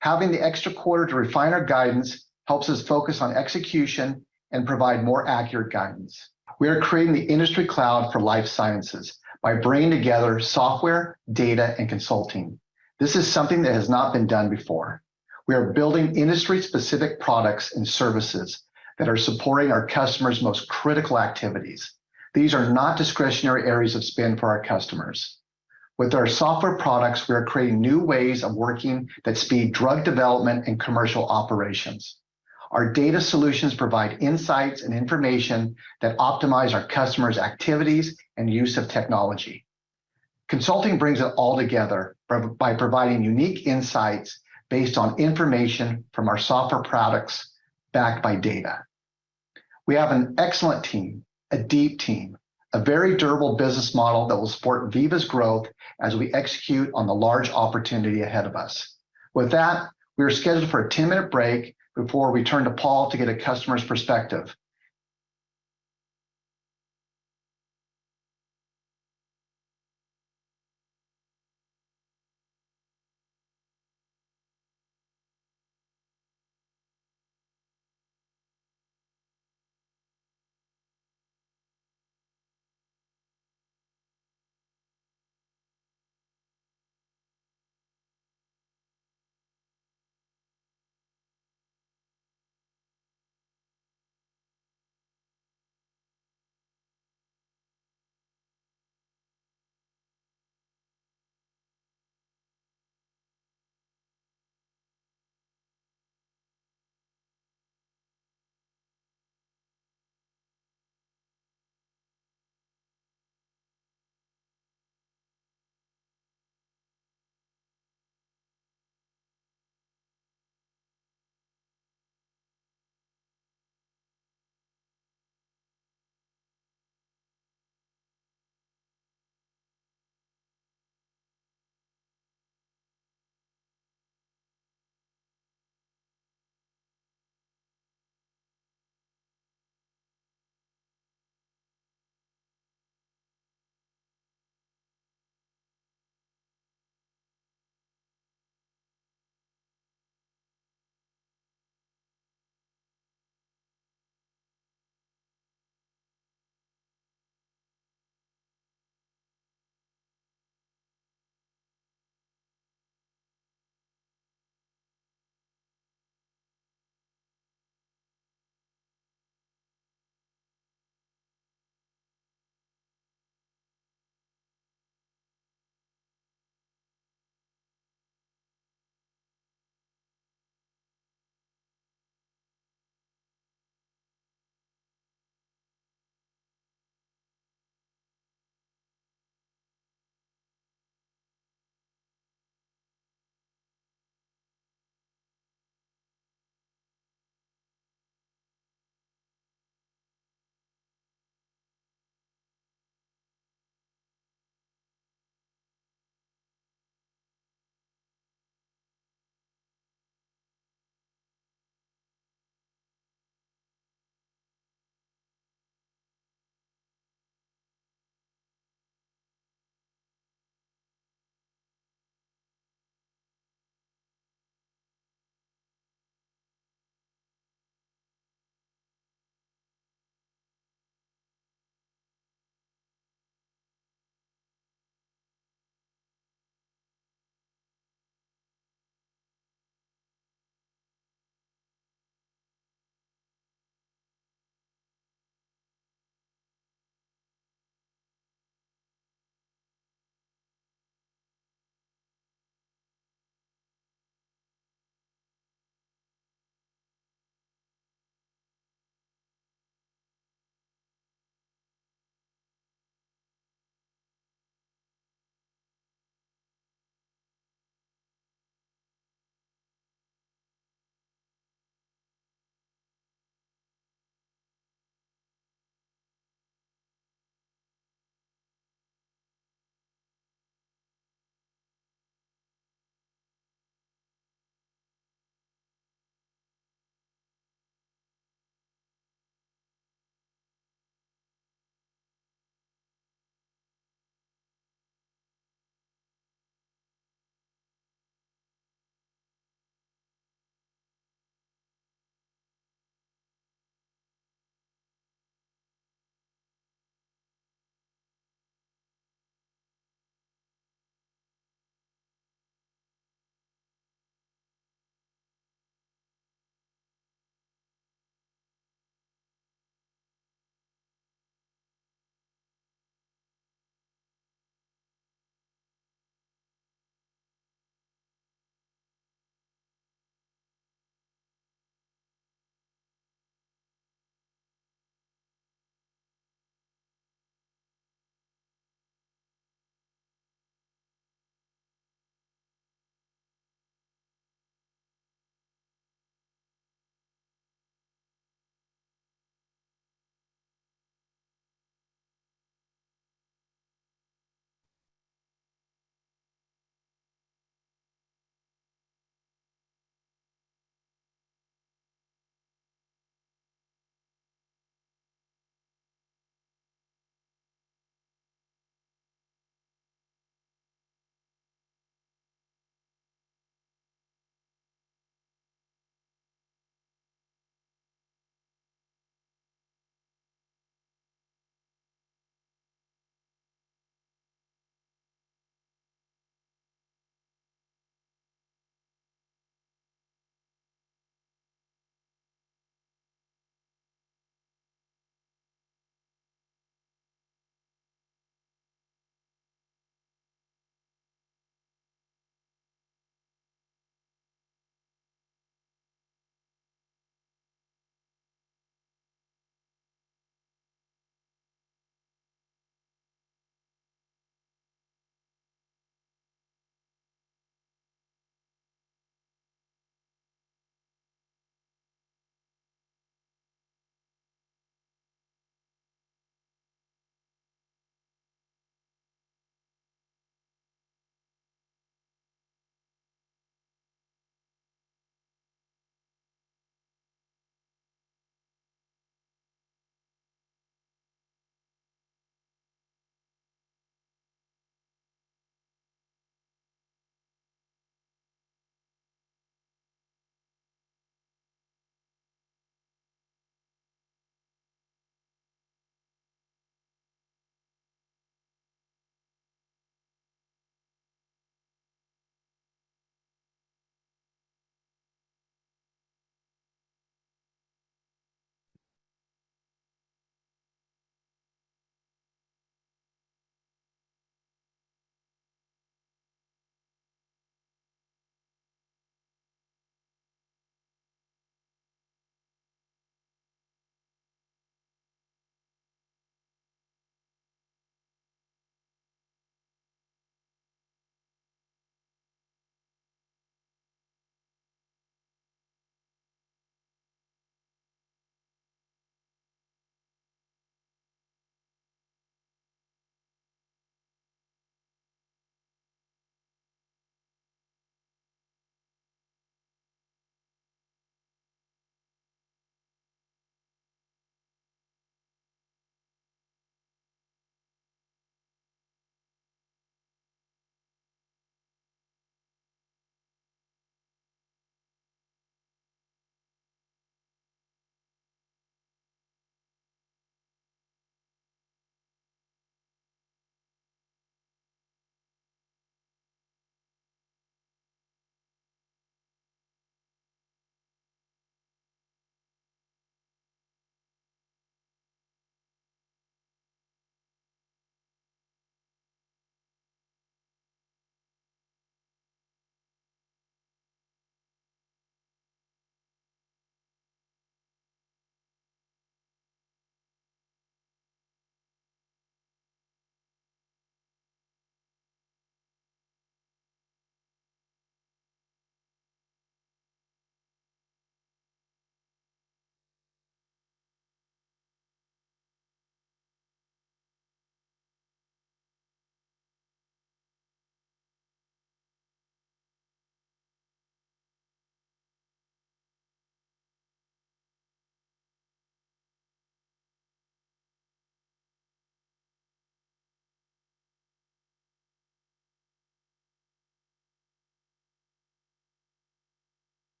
Having the extra quarter to refine our guidance helps us focus on execution and provide more accurate guidance. We are creating the industry cloud for life sciences by bringing together software, data, and consulting. This is something that has not been done before. We are building industry-specific products and services that are supporting our customers' most critical activities. These are not discretionary areas of spend for our customers. With our software products, we are creating new ways of working that speed drug development and commercial operations. Our data solutions provide insights and information that optimize our customers' activities and use of technology. Consulting brings it all together by providing unique insights based on information from our software products backed by data. We have an excellent team, a deep team, a very durable business model that will support Veeva's growth as we execute on the large opportunity ahead of us. With that, we are scheduled for a 10-minute break before we turn to Paul to get a customer's perspective.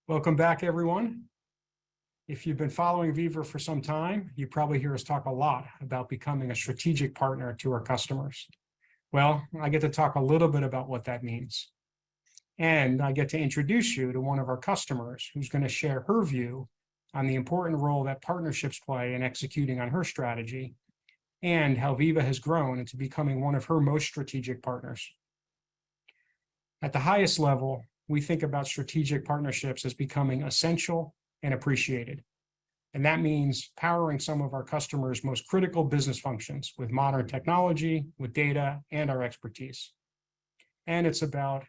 Welcome back, everyone. If you've been following Veeva for some time, you probably hear us talk a lot about becoming a strategic partner to our customers. Well, I get to talk a little bit about what that means. And I get to introduce you to one of our customers who's going to share her view on the important role that partnerships play in executing on her strategy and how Veeva has grown into becoming one of her most strategic partners. At the highest level, we think about strategic partnerships as becoming essential and appreciated. And that means powering some of our customers' most critical business functions with modern technology, with data, and our expertise. And it's about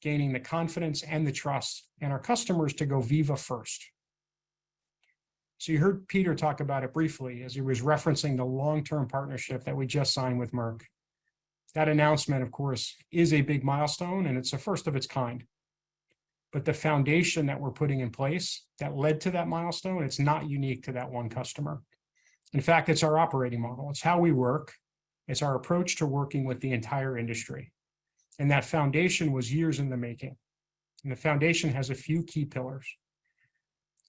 gaining the confidence and the trust in our customers to go Veeva first. So you heard Peter talk about it briefly as he was referencing the long-term partnership that we just signed with Merck. That announcement, of course, is a big milestone, and it's the first of its kind. But the foundation that we're putting in place that led to that milestone, it's not unique to that one customer. In fact, it's our operating model. It's how we work. It's our approach to working with the entire industry. And that foundation was years in the making. And the foundation has a few key pillars.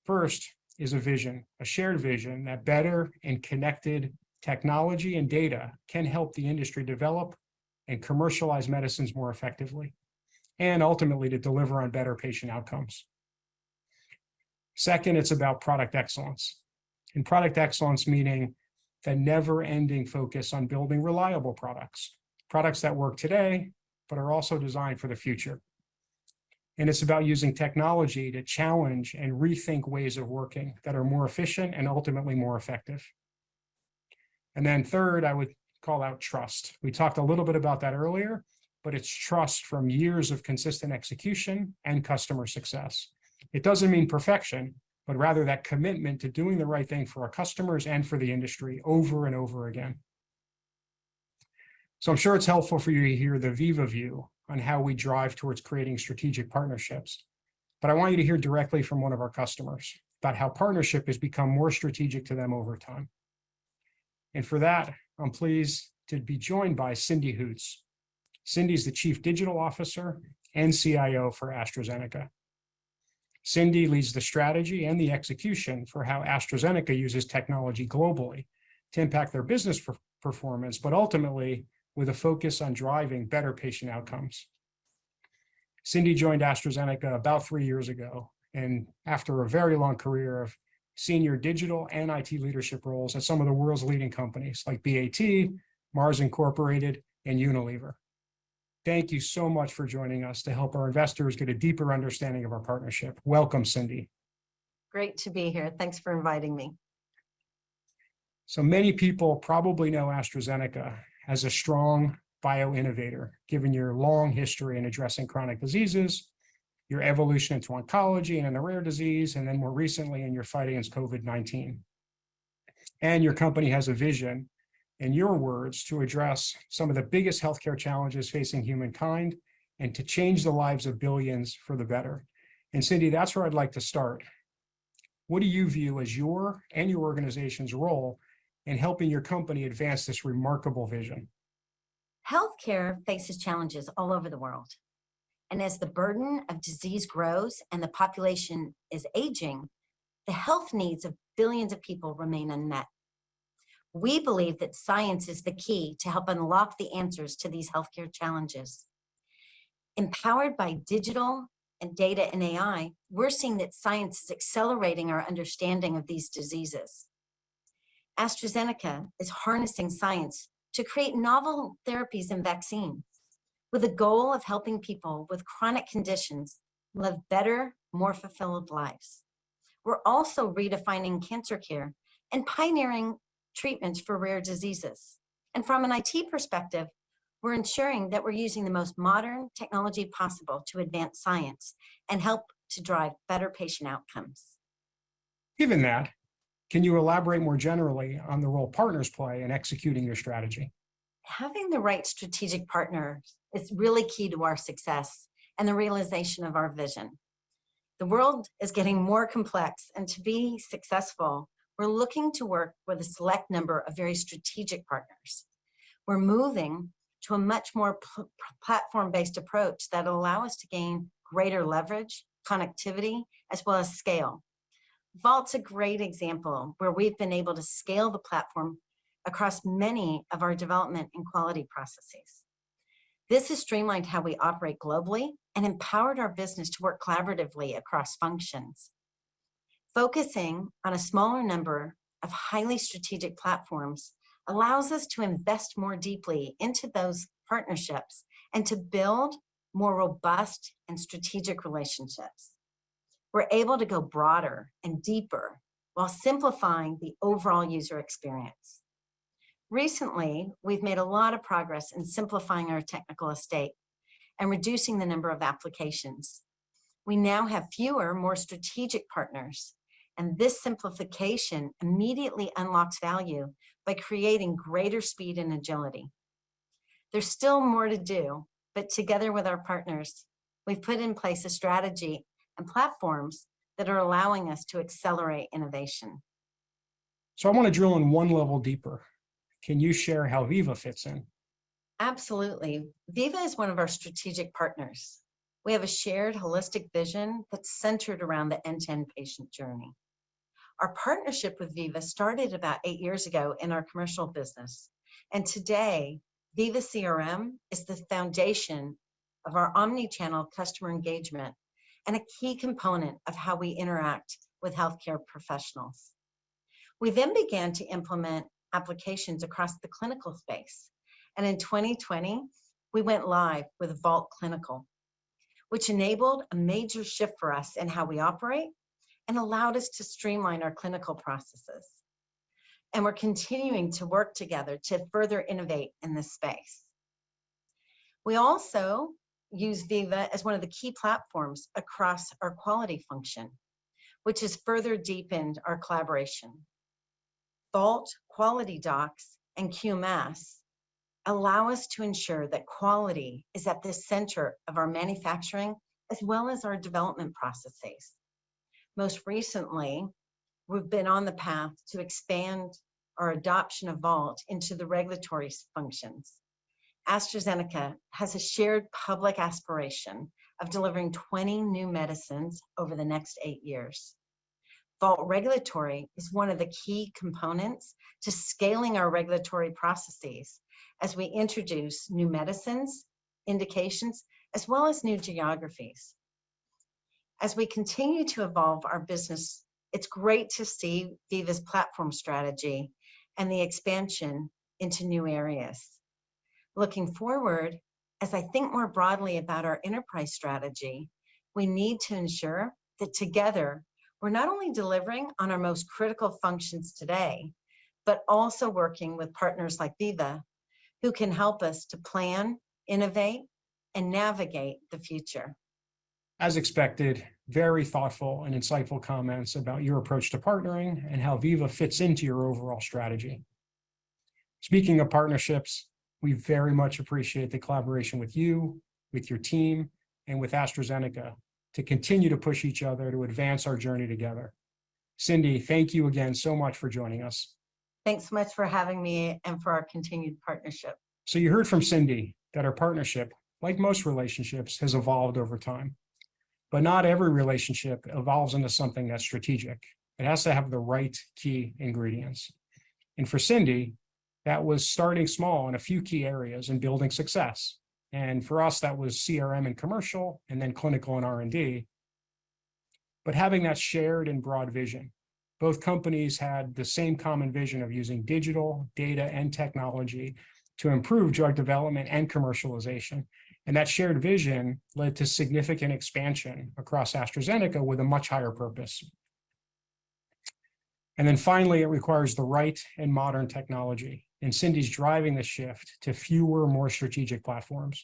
First is a vision, a shared vision that better and connected technology and data can help the industry develop and commercialize medicines more effectively, and ultimately to deliver on better patient outcomes. Second, it's about product excellence. And product excellence meaning the never-ending focus on building reliable products, products that work today, but are also designed for the future. And it's about using technology to challenge and rethink ways of working that are more efficient and ultimately more effective. And then third, I would call out trust. We talked a little bit about that earlier, but it's trust from years of consistent execution and customer success. It doesn't mean perfection, but rather that commitment to doing the right thing for our customers and for the industry over and over again. So I'm sure it's helpful for you to hear the Veeva view on how we drive towards creating strategic partnerships. But I want you to hear directly from one of our customers about how partnership has become more strategic to them over time. And for that, I'm pleased to be joined by Cindy Hoots. Cindy's the Chief Digital Officer and CIO for AstraZeneca. Cindy leads the strategy and the execution for how AstraZeneca uses technology globally to impact their business performance, but ultimately with a focus on driving better patient outcomes. Cindy joined AstraZeneca about 3 years ago, and after a very long career of senior digital and IT leadership roles at some of the world's leading companies like BAT, Mars Incorporated, and Unilever. Thank you so much for joining us to help our investors get a deeper understanding of our partnership. Welcome, Cindy. Great to be here. Thanks for inviting me. So many people probably know AstraZeneca as a strong bioinnovator, given your long history in addressing chronic diseases, your evolution into oncology and in the rare disease, and then more recently in your fight against COVID-19. And your company has a vision, in your words, to address some of the biggest healthcare challenges facing humankind and to change the lives of billions for the better. And Cindy, that's where I'd like to start. What do you view as your and your organization's role in helping your company advance this remarkable vision? Healthcare faces challenges all over the world. And as the burden of disease grows and the population is aging, the health needs of billions of people remain unmet. We believe that science is the key to help unlock the answers to these healthcare challenges. Empowered by digital and data and AI, we're seeing that science is accelerating our understanding of these diseases. AstraZeneca is harnessing science to create novel therapies and vaccines with the goal of helping people with chronic conditions live better, more fulfilled lives. We're also redefining cancer care and pioneering treatments for rare diseases. And from an IT perspective, we're ensuring that we're using the most modern technology possible to advance science and help to drive better patient outcomes. Given that, can you elaborate more generally on the role partners play in executing your strategy? Having the right strategic partners is really key to our success and the realization of our vision. The world is getting more complex, and to be successful, we're looking to work with a select number of very strategic partners. We're moving to a much more platform-based approach that will allow us to gain greater leverage connectivity, as well as scale. Vault's a great example where we've been able to scale the platform across many of our development and quality processes. This has streamlined how we operate globally and empowered our business to work collaboratively across functions. Focusing on a smaller number of highly strategic platforms allows us to invest more deeply into those partnerships and to build more robust and strategic relationships. We're able to go broader and deeper while simplifying the overall user experience. Recently, we've made a lot of progress in simplifying our technical estate and reducing the number of applications. We now have fewer, more strategic partners, and this simplification immediately unlocks value by creating greater speed and agility. There's still more to do, but together with our partners, we've put in place a strategy and platforms that are allowing us to accelerate innovation. So I want to drill in one level deeper. Can you share how Veeva fits in? Absolutely. Veeva is one of our strategic partners. We have a shared holistic vision that's centered around the end-to-end patient journey. Our partnership with Veeva started about 8 years ago in our commercial business. And today, Veeva CRM is the foundation of our omni-channel customer engagement and a key component of how we interact with healthcare professionals. We then began to implement applications across the clinical space. And in 2020, we went live with Vault Clinical, which enabled a major shift for us in how we operate and allowed us to streamline our clinical processes. And we're continuing to work together to further innovate in this space. We also use Veeva as one of the key platforms across our quality function, which has further deepened our collaboration. Vault, Quality Docs, and QMS allow us to ensure that quality is at the center of our manufacturing as well as our development processes. Most recently, we've been on the path to expand our adoption of Vault into the regulatory functions. AstraZeneca has a shared public aspiration of delivering 20 new medicines over the next 8 years. Vault Regulatory is one of the key components to scaling our regulatory processes as we introduce new medicines, indications, as well as new geographies. As we continue to evolve our business, it's great to see Veeva's platform strategy and the expansion into new areas. Looking forward, as I think more broadly about our enterprise strategy, we need to ensure that together, we're not only delivering on our most critical functions today, but also working with partners like Veeva, who can help us to plan, innovate, and navigate the future. As expected, very thoughtful and insightful comments about your approach to partnering and how Veeva fits into your overall strategy. Speaking of partnerships, we very much appreciate the collaboration with you, with your team, and with AstraZeneca to continue to push each other to advance our journey together. Cindy, thank you again so much for joining us. Thanks so much for having me and for our continued partnership. So you heard from Cindy that our partnership, like most relationships, has evolved over time. But not every relationship evolves into something that's strategic. It has to have the right key ingredients. And for Cindy, that was starting small in a few key areas and building success. And for us, that was CRM and commercial, and then clinical and R&D. But having that shared and broad vision, both companies had the same common vision of using digital, data, and technology to improve drug development and commercialization. And that shared vision led to significant expansion across AstraZeneca with a much higher purpose. And then finally, it requires the right and modern technology. And Cindy's driving the shift to fewer, more strategic platforms.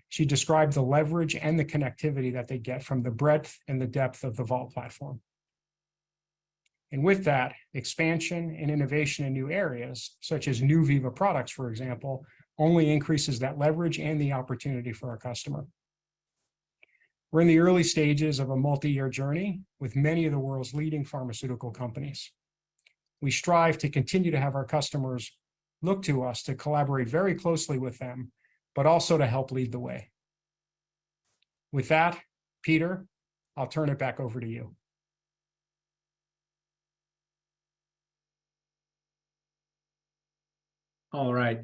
She described the leverage and the connectivity that they get from the breadth and the depth of the Vault platform. And with that, expansion and innovation in new areas, such as new Veeva products, for example, only increases that leverage and the opportunity for our customer. We're in the early stages of a multi-year journey with many of the world's leading pharmaceutical companies. We strive to continue to have our customers look to us to collaborate very closely with them, but also to help lead the way. With that, Peter, I'll turn it back over to you. All right.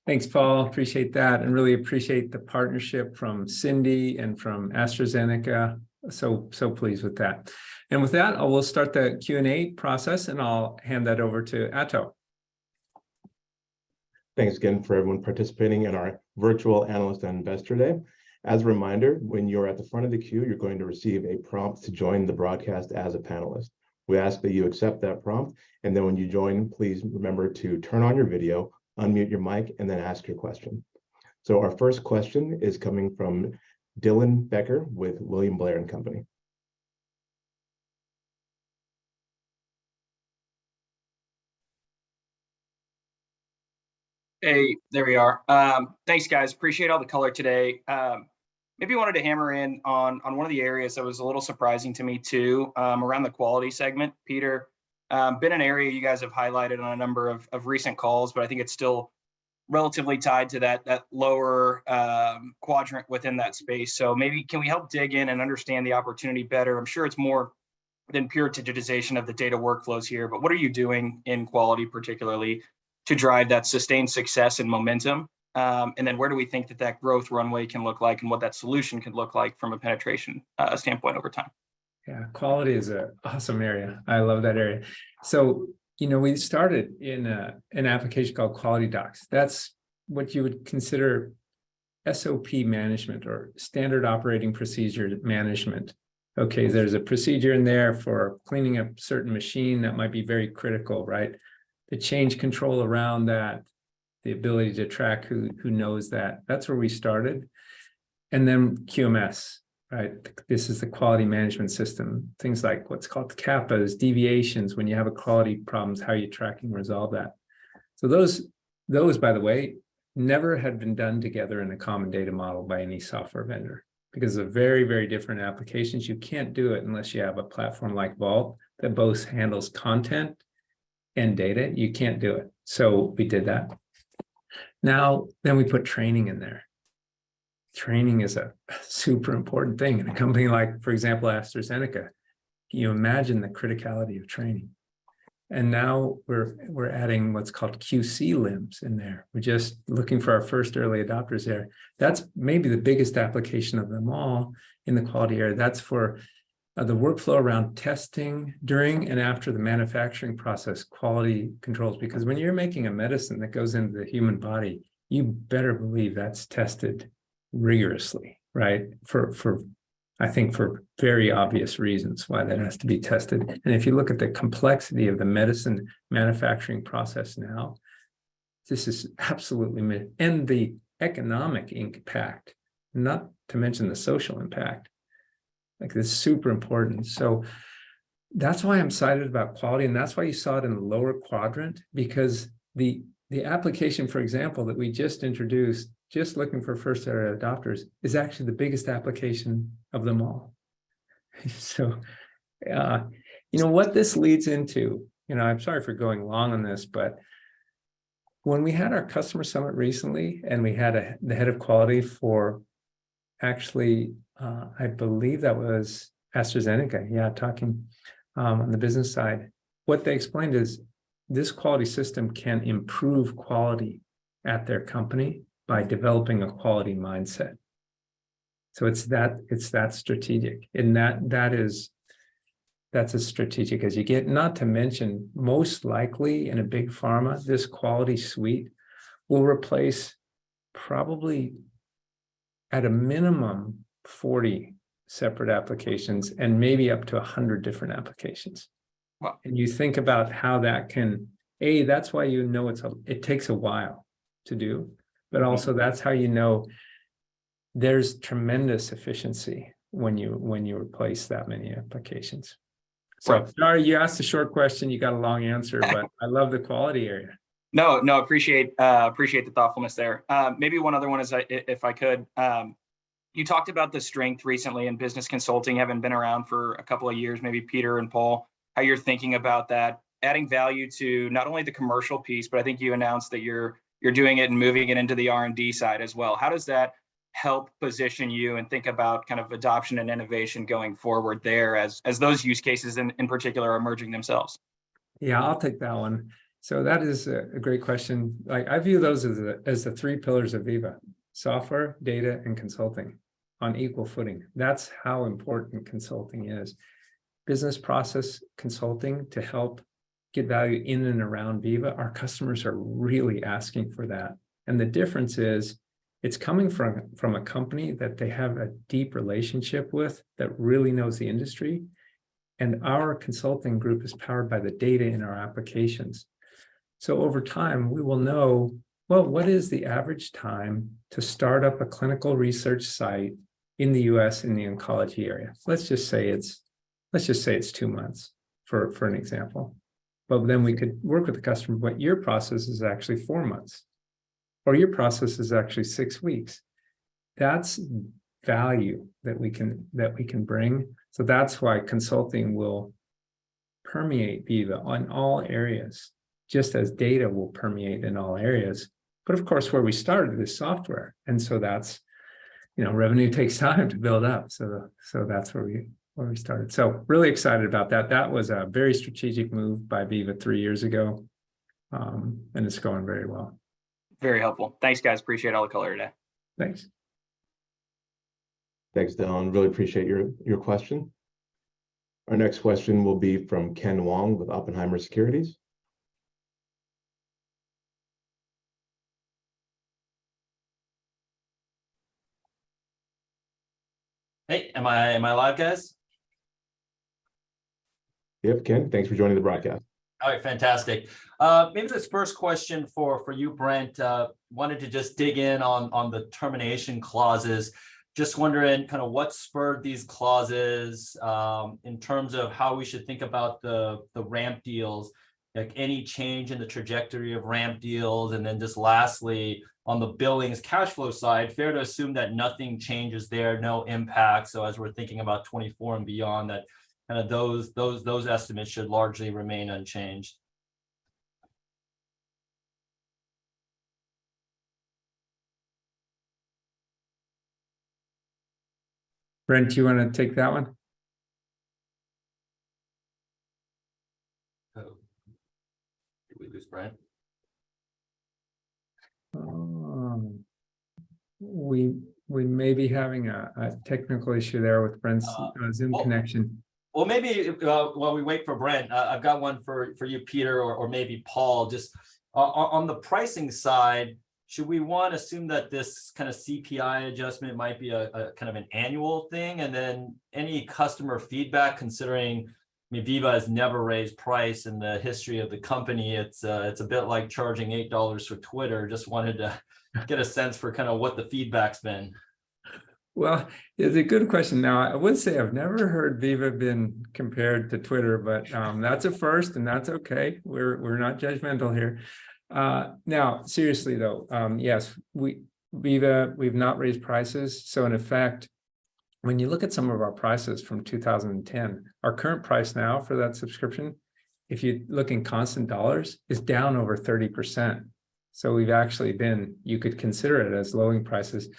Thanks, Paul. Appreciate that, and really appreciate the partnership from Cindy and from AstraZeneca. So pleased with that. And with that, I will start the Q&A process, and I'll hand that over to Atto. Thanks again for everyone participating in our virtual Analyst and Investor Day. As a reminder, when you're at the front of the queue, you're going to receive a prompt to join the broadcast as a panelist. We ask that you accept that prompt, and then when you join, please remember to turn on your video, unmute your mic, and then ask your question. So our first question is coming from Dylan Becker with William Blair and Company. Hey, there we are. Thanks, guys. Appreciate all the color today. Maybe wanted to hammer in on one of the areas that was a little surprising to me too, around the quality segment. Peter, been an area you guys have highlighted on a number of recent calls, but I think it's still relatively tied to that lower quadrant within that space. So maybe can we help dig in and understand the opportunity better? I'm sure it's more than pure digitization of the data workflows here, but what are you doing in quality particularly to drive that sustained success and momentum? And then where do we think that growth runway can look like and what that solution can look like from a penetration standpoint over time? Yeah, quality is an awesome area. I love that area. So, we started in an application called Quality Docs. That's what you would consider SOP management or standard operating procedure management. Okay, there's a procedure in there for cleaning up a certain machine that might be very critical, right? The change control around that, the ability to track who knows that. That's where we started. And then QMS, right? This is the quality management system. Things like what's called CAPAs, deviations, when you have a quality problems, how you track and resolve that. So those, by the way, never had been done together in a common data model by any software vendor because of very, very different applications. You can't do it unless you have a platform like Vault that both handles content and data. You can't do it. So we did that. Now, then we put training in there. Training is a super important thing in a company like, for example, AstraZeneca. Can you imagine the criticality of training? And now we're adding what's called QC limbs in there. We're just looking for our first early adopters there. That's maybe the biggest application of them all in the quality area. That's for the workflow around testing during and after the manufacturing process, quality controls. Because when you're making a medicine that goes into the human body, you better believe that's tested rigorously, right? I think for very obvious reasons why that has to be tested. And if you look at the complexity of the medicine manufacturing process now, this is absolutely, and the economic impact, not to mention the social impact, like this is super important. So that's why I'm excited about quality. And that's why you saw it in the lower quadrant, because the application, for example, that we just introduced, just looking for first early adopters, is actually the biggest application of them all. So, what this leads into, I'm sorry for going long on this, but when we had our customer summit recently, and we had the head of quality for actually, I believe that was AstraZeneca, talking on the business side, what they explained is this quality system can improve quality at their company by developing a quality mindset. So it's that strategic, and that's as strategic as you get. Not to mention, most likely in a big pharma, this quality suite will replace probably at a minimum 40 separate applications and maybe up to 100 different applications. Wow. And you think about how that can, that's why it takes a while to do, but also that's how there's tremendous efficiency when you replace that many applications. So right. Sorry, you asked a short question, you got a long answer, but I love the quality area. No, appreciate the thoughtfulness there. Maybe one other one is, if I could, you talked about the strength recently in business consulting, having been around for a couple of years, maybe Peter and Paul, how you're thinking about that, adding value to not only the commercial piece, but I think you announced that you're doing it and moving it into the R&D side as well. How does that help position you and think about kind of adoption and innovation going forward there as those use cases in particular are emerging themselves? Yeah, I'll take that one. So that is a great question. Like, I view those as the three pillars of Veeva: software, data, and consulting on equal footing. That's how important consulting is. Business process consulting to help get value in and around Veeva. Our customers are really asking for that. And the difference is it's coming from a company that they have a deep relationship with, that really knows the industry. And our consulting group is powered by the data in our applications. So over time, we will know, well, what is the average time to start up a clinical research site in the US in the oncology area? Let's just say it's 2 months for an example. But then we could work with the customer, but your process is actually 4 months, or your process is actually 6 weeks. That's value that we can bring. So that's why consulting will permeate Veeva on all areas, just as data will permeate in all areas. But of course, where we started is software. And so that's, revenue takes time to build up. So that's where we started. So really excited about that. That was a very strategic move by Veeva 3 years ago. And it's going very well. Very helpful. Thanks, guys. Appreciate all the color today. Thanks. Thanks, Dylan. Really appreciate your question. Our next question will be from Ken Wong with Oppenheimer Securities. Hey, am I live, guys? Yep, Ken, thanks for joining the broadcast. All right, fantastic. Maybe this first question for you, Brent, wanted to just dig in on the termination clauses. Just wondering kind of what spurred these clauses in terms of how we should think about the ramp deals, like any change in the trajectory of ramp deals. And then just lastly, on the billings cash flow side, fair to assume that nothing changes there, no impact. So as we're thinking about 24 and beyond, that kind of those estimates should largely remain unchanged. Brent, you want to take that one? Oh. Did we lose Brent? We may be having a technical issue there with Brent's Zoom connection. Well, maybe while we wait for Brent, I've got one for you, Peter, or maybe Paul. Just on the pricing side, should we want to assume that this kind of CPI adjustment might be a kind of an annual thing? And then any customer feedback, considering Veeva has never raised price in the history of the company. It's a bit like charging $8 for Twitter. Just wanted to get a sense for kind of what the feedback's been. Well, it's a good question. Now, I would say I've never heard Veeva been compared to Twitter, but that's a first, and that's okay. We're not judgmental here. Now, seriously though, yes, Veeva, we've not raised prices. So in effect, when you look at some of our prices from 2010, our current price now for that subscription, if you look in constant dollars, is down over 30%. So we've actually been, you could consider it as lowering prices.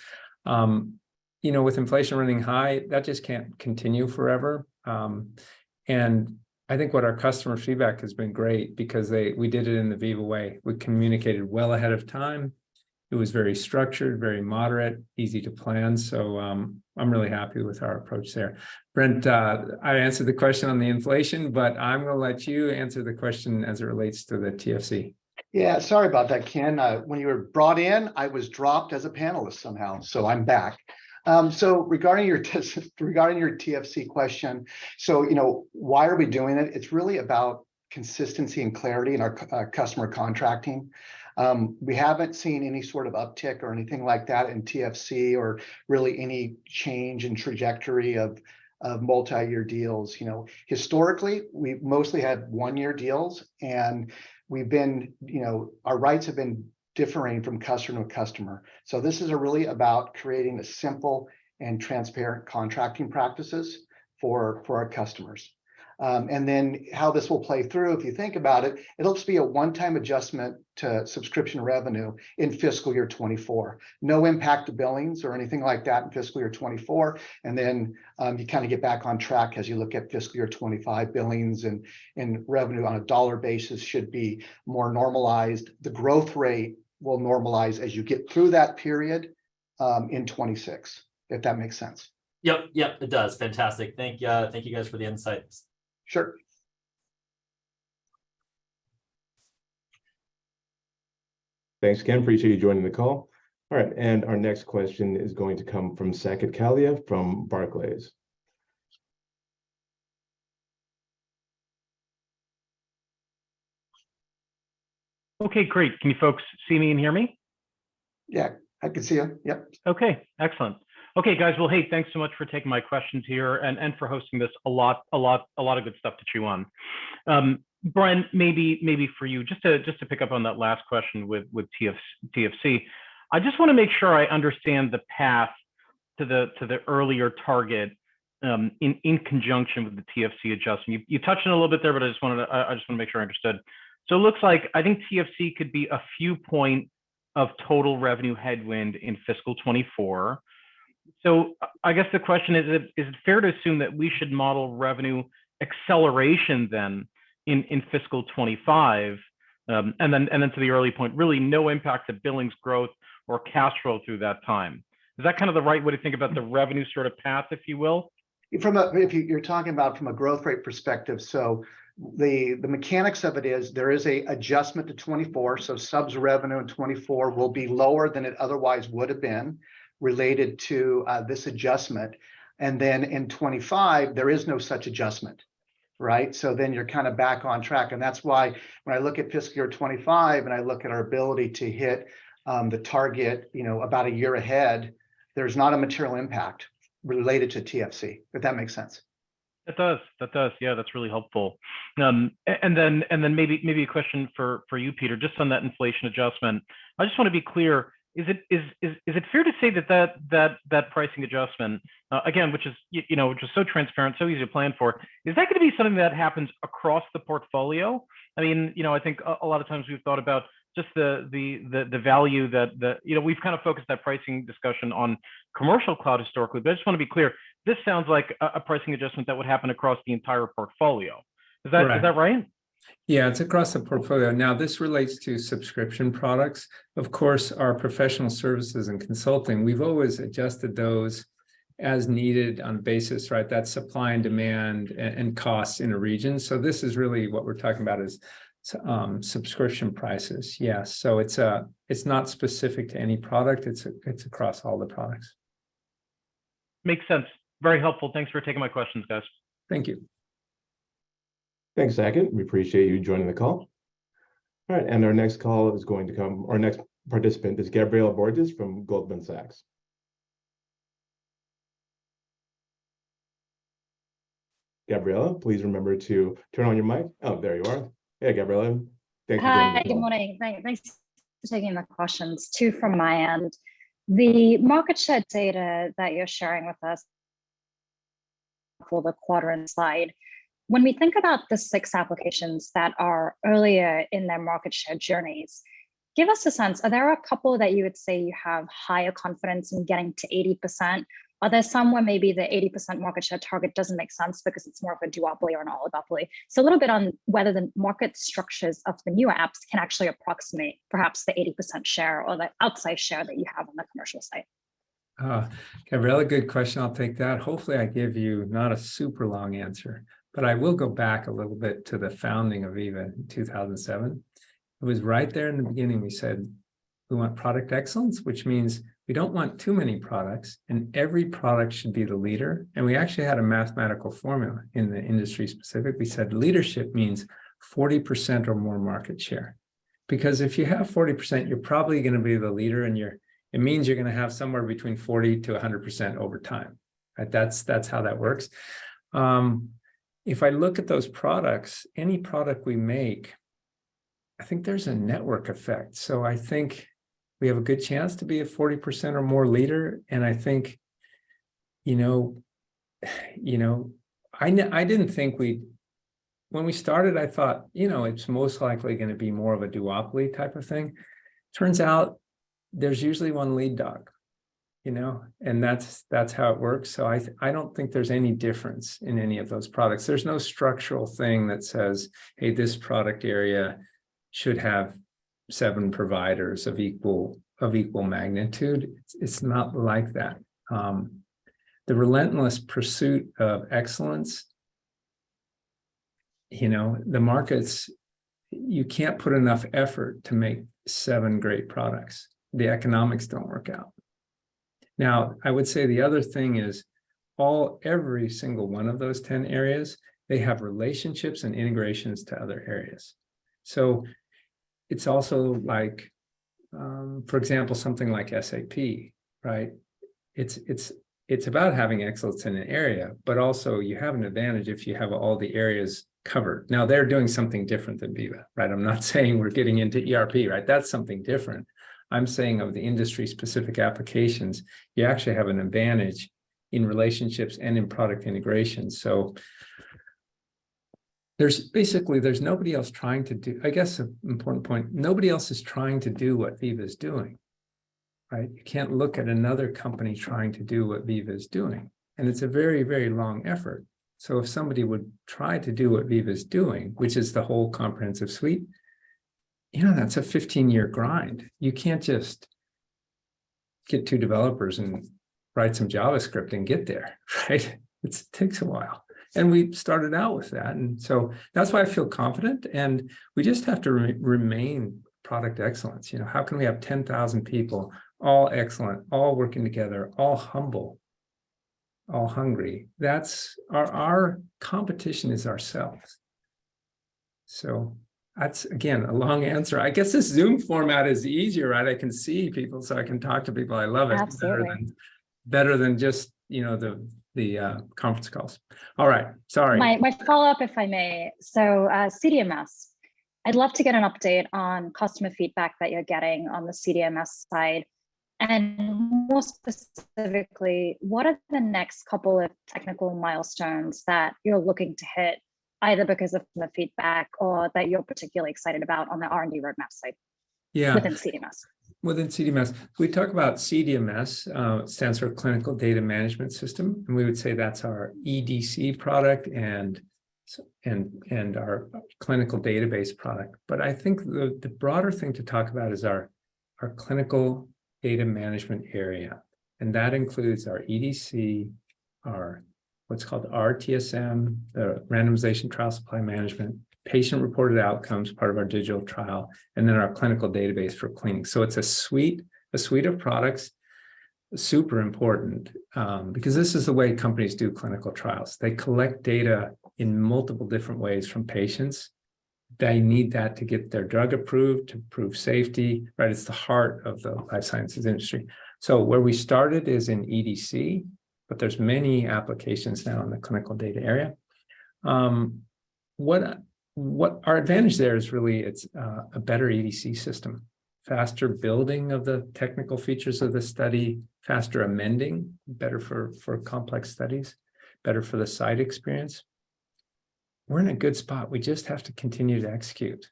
With inflation running high, that just can't continue forever. And I think what our customer feedback has been great, because we did it in the Veeva way. We communicated well ahead of time. It was very structured, very moderate, easy to plan. So I'm really happy with our approach there. Brent, I answered the question on the inflation, but I'm going to let you answer the question as it relates to the TFC. Yeah, sorry about that, Ken. When you were brought in, I was dropped as a panelist somehow, so I'm back. So regarding your TFC question, so why are we doing it? It's really about consistency and clarity in our customer contracting. We haven't seen any sort of uptick or anything like that in TFC, or really any change in trajectory of multi-year deals. Historically, we've mostly had 1-year deals, and we've been, our rights have been differing from customer to customer. So this is really about creating a simple and transparent contracting practices for our customers. And then how this will play through, if you think about it, it'll just be a one-time adjustment to subscription revenue in fiscal year 24. No impact to billings or anything like that in fiscal year 24. And then you kind of get back on track as you look at fiscal year 25 billings and revenue on a dollar basis should be more normalized. The growth rate will normalize as you get through that period in 26, if that makes sense. Yep, it does. Fantastic. Thank you guys for the insights. Sure. Thanks, Ken. Appreciate you joining the call. All right, and our next question is going to come from Saket Kalia from Barclays. Okay, great. Can you folks see me and hear me? Yeah, I can see you. Yep. Okay, excellent. Okay, guys. Well, hey, thanks so much for taking my questions here and for hosting this. A lot of good stuff to chew on. Brian, maybe for you, just to pick up on that last question with TFC, I just want to make sure I understand the path to the earlier target in conjunction with the TFC adjustment. You touched on it a little bit there, but I just want to make sure I understood. So it looks like I think TFC could be a few point of total revenue headwind in fiscal 24. So I guess the question is it fair to assume that we should model revenue acceleration then in fiscal 25, and then to the early point, really no impact to billings growth or cash flow through that time? Is that kind of the right way to think about the revenue sort of path, if you will? If you're talking about from a growth rate perspective, so the mechanics of it is there is a adjustment to 24, so subs revenue in 24 will be lower than it otherwise would have been related to this adjustment, and then in 25 there is no such adjustment, right? So then you're kind of back on track, and that's why when I look at fiscal year 25 and I look at our ability to hit the target, about a year ahead, there's not a material impact related to TFC, if that makes sense. That does. Yeah, that's really helpful. And then maybe a question for you, Peter, just on that inflation adjustment. I just want to be clear. Is it fair to say that pricing adjustment, again, which is so transparent, so easy to plan for, is that going to be something that happens across the portfolio? I mean, I think a lot of times we've thought about just the value that we've kind of focused that pricing discussion on commercial cloud historically, but I just want to be clear. This sounds like a pricing adjustment that would happen across the entire portfolio. Is that right? Yeah, it's across the portfolio. Now, this relates to subscription products. Of course, our professional services and consulting, we've always adjusted those as needed on basis, right? That's supply and demand and costs in a region. So this is really what we're talking about is subscription prices. Yes. So it's not specific to any product. It's across all the products. Makes sense. Very helpful. Thanks for taking my questions, guys. Thank you. Thanks, Saket. We appreciate you joining the call. All right, and our next participant is Gabriela Borges from Goldman Sachs. Gabriela, please remember to turn on your mic. Oh, there you are. Hey, Gabriela. Thanks for joining the call. Good morning. Thanks for taking the questions. Two from my end. The market share data that you're sharing with us for the quadrant slide, when we think about the 6 applications that are earlier in their market share journeys, give us a sense, are there a couple that you would say you have higher confidence in getting to 80%? Are there some where maybe the 80% market share target doesn't make sense because it's more of a duopoly or an oligopoly? So a little bit on whether the market structures of the newer apps can actually approximate perhaps the 80% share or the outside share that you have on the commercial side. Gabriela, good question. I'll take that. Hopefully I give you not a super long answer, but I will go back a little bit to the founding of Veeva in 2007. It was right there in the beginning. We said, we want product excellence, which means we don't want too many products and every product should be the leader. And we actually had a mathematical formula in the industry specific. We said leadership means 40% or more market share. Because if you have 40%, you're probably going to be the leader and it means you're going to have somewhere between 40 to 100% over time. Right? That's how that works. If I look at those products, any product we make, I think there's a network effect. So I think we have a good chance to be a 40% or more leader. And I think, I didn't think we'd when we started, I thought, it's most likely going to be more of a duopoly type of thing. Turns out there's usually one lead dog, and that's how it works. So I don't think there's any difference in any of those products. There's no structural thing that says, hey, this product area should have 7 providers of equal magnitude. It's not like that. The relentless pursuit of excellence, the markets, you can't put enough effort to make 7 great products. The economics don't work out. Now, I would say the other thing is every single one of those 10 areas, they have relationships and integrations to other areas. So it's also like, for example, something like SAP, right? It's about having excellence in an area, but also you have an advantage if you have all the areas covered. Now they're doing something different than Veeva, right? I'm not saying we're getting into ERP, right? That's something different. I'm saying of the industry specific applications, you actually have an advantage in relationships and in product integration. So there's nobody else trying to do, I guess an important point, nobody else is trying to do what Veeva is doing, right? You can't look at another company trying to do what Veeva is doing. And it's a very, very long effort. So if somebody would try to do what Veeva is doing, which is the whole comprehensive suite, that's a 15-year grind. You can't just get 2 developers and write some JavaScript and get there, right? It takes a while. And we started out with that. And so that's why I feel confident. And we just have to remain product excellence. How can we have 10,000 people, all excellent, all working together, all humble, all hungry? That's our competition is ourselves. So that's, again, a long answer. I guess this Zoom format is easier, right? I can see people, so I can talk to people. I love it. Absolutely. Better than just, the conference calls. All right, sorry. My follow-up, if I may. So CDMS, I'd love to get an update on customer feedback that you're getting on the CDMS side. And more specifically, what are the next couple of technical milestones that you're looking to hit, either because of the feedback or that you're particularly excited about on the R&D roadmap side within CDMS? Within CDMS, we talk about CDMS, it stands for Clinical Data Management System, and we would say that's our EDC product and our clinical database product. But I think the broader thing to talk about is our clinical data management area, and that includes our EDC, our what's called RTSM, the randomization trial supply management, patient-reported outcomes, part of our digital trial, and then our clinical database for cleaning. So it's a suite of products, super important, because this is the way companies do clinical trials. They collect data in multiple different ways from patients. They need that to get their drug approved, to prove safety, right? It's the heart of the life sciences industry. So where we started is in EDC, but there's many applications now in the clinical data area. What our advantage there is really, it's a better EDC system, faster building of the technical features of the study, faster amending, better for complex studies, better for the site experience. We're in a good spot. We just have to continue to execute.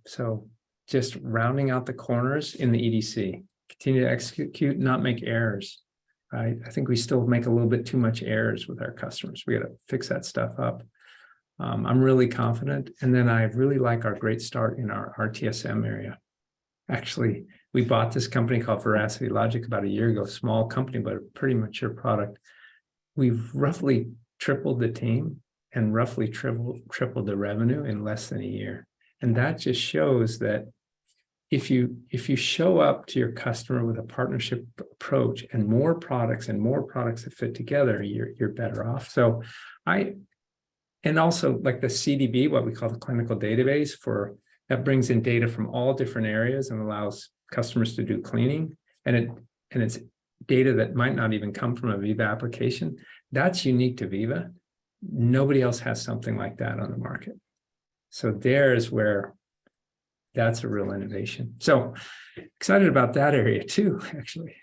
So just rounding out the corners in the EDC, continue to execute, not make errors, right? I think we still make a little bit too much errors with our customers. We got to fix that stuff up. I'm really confident. And then I really like our great start in our RTSM area. Actually, we bought this company called Veracity Logic about a year ago, small company, but a pretty mature product. We've roughly tripled the team and roughly tripled the revenue in less than a year. And that just shows that if you show up to your customer with a partnership approach and more products that fit together, you're better off. So and also like the CDB, what we call the clinical database, that brings in data from all different areas and allows customers to do cleaning. And it's data that might not even come from a Veeva application. That's unique to Veeva. Nobody else has something like that on the market. So there's where that's a real innovation. So excited about that area too, actually.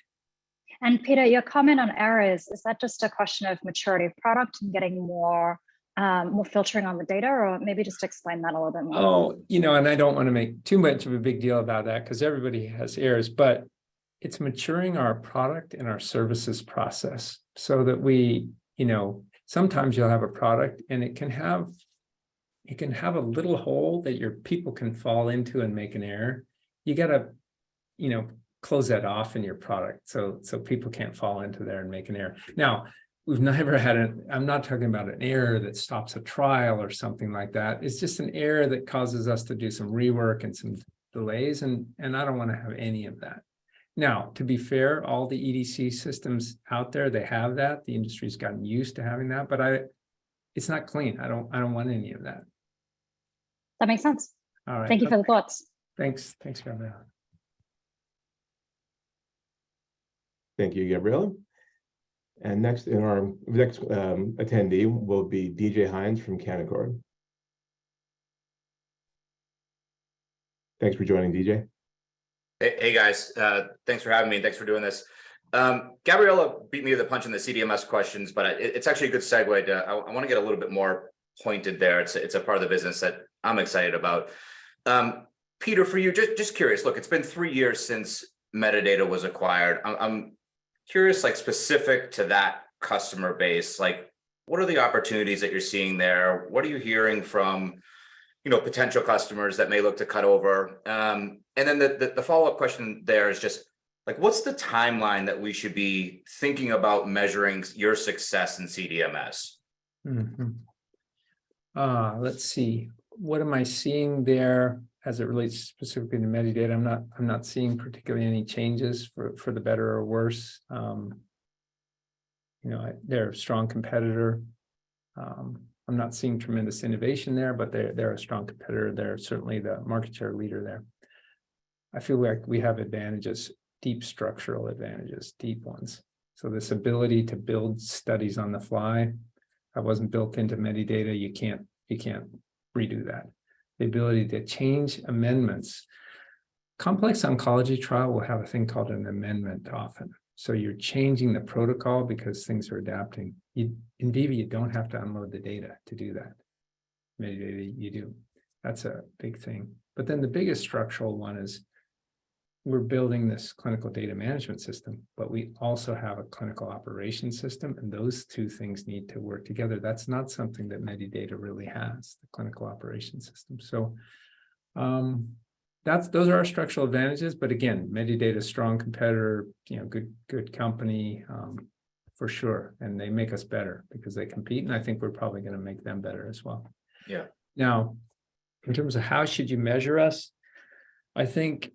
And Peter, your comment on errors, is that just a question of maturity of product and getting more more filtering on the data, or maybe just explain that a little bit more? Oh, and I don't want to make too much of a big deal about that because everybody has errors, but it's maturing our product and our services process so that we, sometimes you'll have a product and it can have a little hole that your people can fall into and make an error. You got to, close that off in your product so people can't fall into there and make an error. Now, we've never had I'm not talking about an error that stops a trial or something like that. It's just an error that causes us to do some rework and some delays, and I don't want to have any of that. Now, to be fair, all the EDC systems out there, they have that. The industry's gotten used to having that, but it's not clean. I don't want any of that. That makes sense. All right. Thank you for the thoughts. Thanks, Gabriella. Thank you, Gabriella. And next attendee will be DJ Hines from Canaccord. Thanks for joining, DJ. Hey guys, thanks for having me. Thanks for doing this. Gabriella beat me to the punch in the CDMS questions, but it's actually a good segue to, I want to get a little bit more pointed there. It's a part of the business that I'm excited about. Peter, for you, just curious, look, it's been 3 years since Metadata was acquired. I'm curious, like specific to that customer base, like what are the opportunities that you're seeing there? What are you hearing from, potential customers that may look to cut over? And then the follow-up question there is just like, what's the timeline that we should be thinking about measuring your success in CDMS? Let's see. What am I seeing there as it relates specifically to metadata? I'm not seeing particularly any changes for the better or worse. They're a strong competitor. I'm not seeing tremendous innovation there, but they're a strong competitor. They're certainly the market share leader there. I feel like we have advantages, deep structural advantages, deep ones. So this ability to build studies on the fly, that wasn't built into metadata. You can't redo that. The ability to change amendments. Complex oncology trial will have a thing called an amendment often. So you're changing the protocol because things are adapting. In Veeva, you don't have to unload the data to do that. Metadata, you do. That's a big thing. But then the biggest structural one is we're building this clinical data management system, but we also have a clinical operations system, and those two things need to work together. That's not something that Medidata really has, the clinical operations system. So those are our structural advantages. But again, Medidata, strong competitor, good company for sure, and they make us better because they compete, and I think we're probably going to make them better as well. Yeah. Now, in terms of how should you measure us, I think.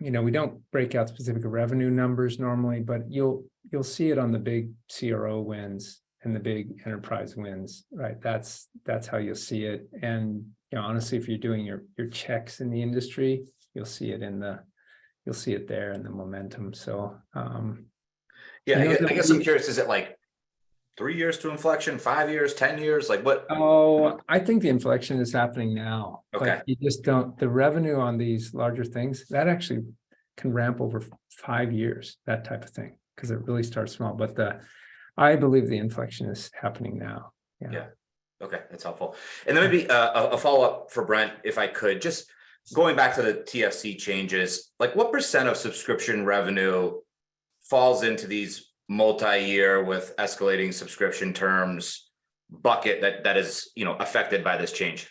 We don't break out specific revenue numbers normally, but you'll see it on the big CRO wins and the big enterprise wins, right? That's how you'll see it. And honestly, if you're doing your checks in the industry, you'll see it there in the momentum. So yeah, I guess I'm curious, is it like 3 years to inflection, 5 years, 10 years? Like what? Oh, I think the inflection is happening now. Okay. But you just don't, the revenue on these larger things, that actually can ramp over 5 years, that type of thing, because it really starts small. But I believe the inflection is happening now. Yeah. Okay, that's helpful. And then maybe a follow-up for Brent, if I could, just going back to the TFC changes, like what % of subscription revenue falls into these multi-year with escalating subscription terms bucket that is affected by this change?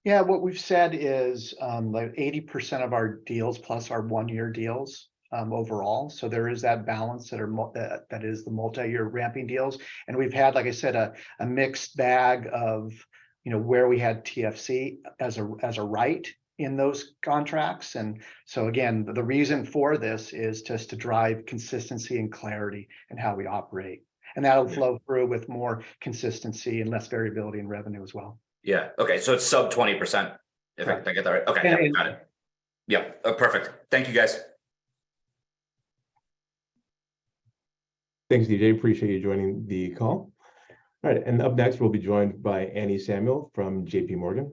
Yeah, what we've said is like 80% of our deals plus our 1-year deals overall. So there is that balance that is the multi-year ramping deals. And we've had, like I said, a mixed bag of where we had TFC as a right in those contracts. And so again, the reason for this is just to drive consistency and clarity in how we operate. And that'll flow through with more consistency and less variability in revenue as well. Yeah. Okay. So it's sub 20%. If I get that right. Okay. Yeah, got it. Yeah. Perfect. Thank you, guys. Thanks, DJ. Appreciate you joining the call. All right. And up next, we'll be joined by Annie Samuel from JP Morgan.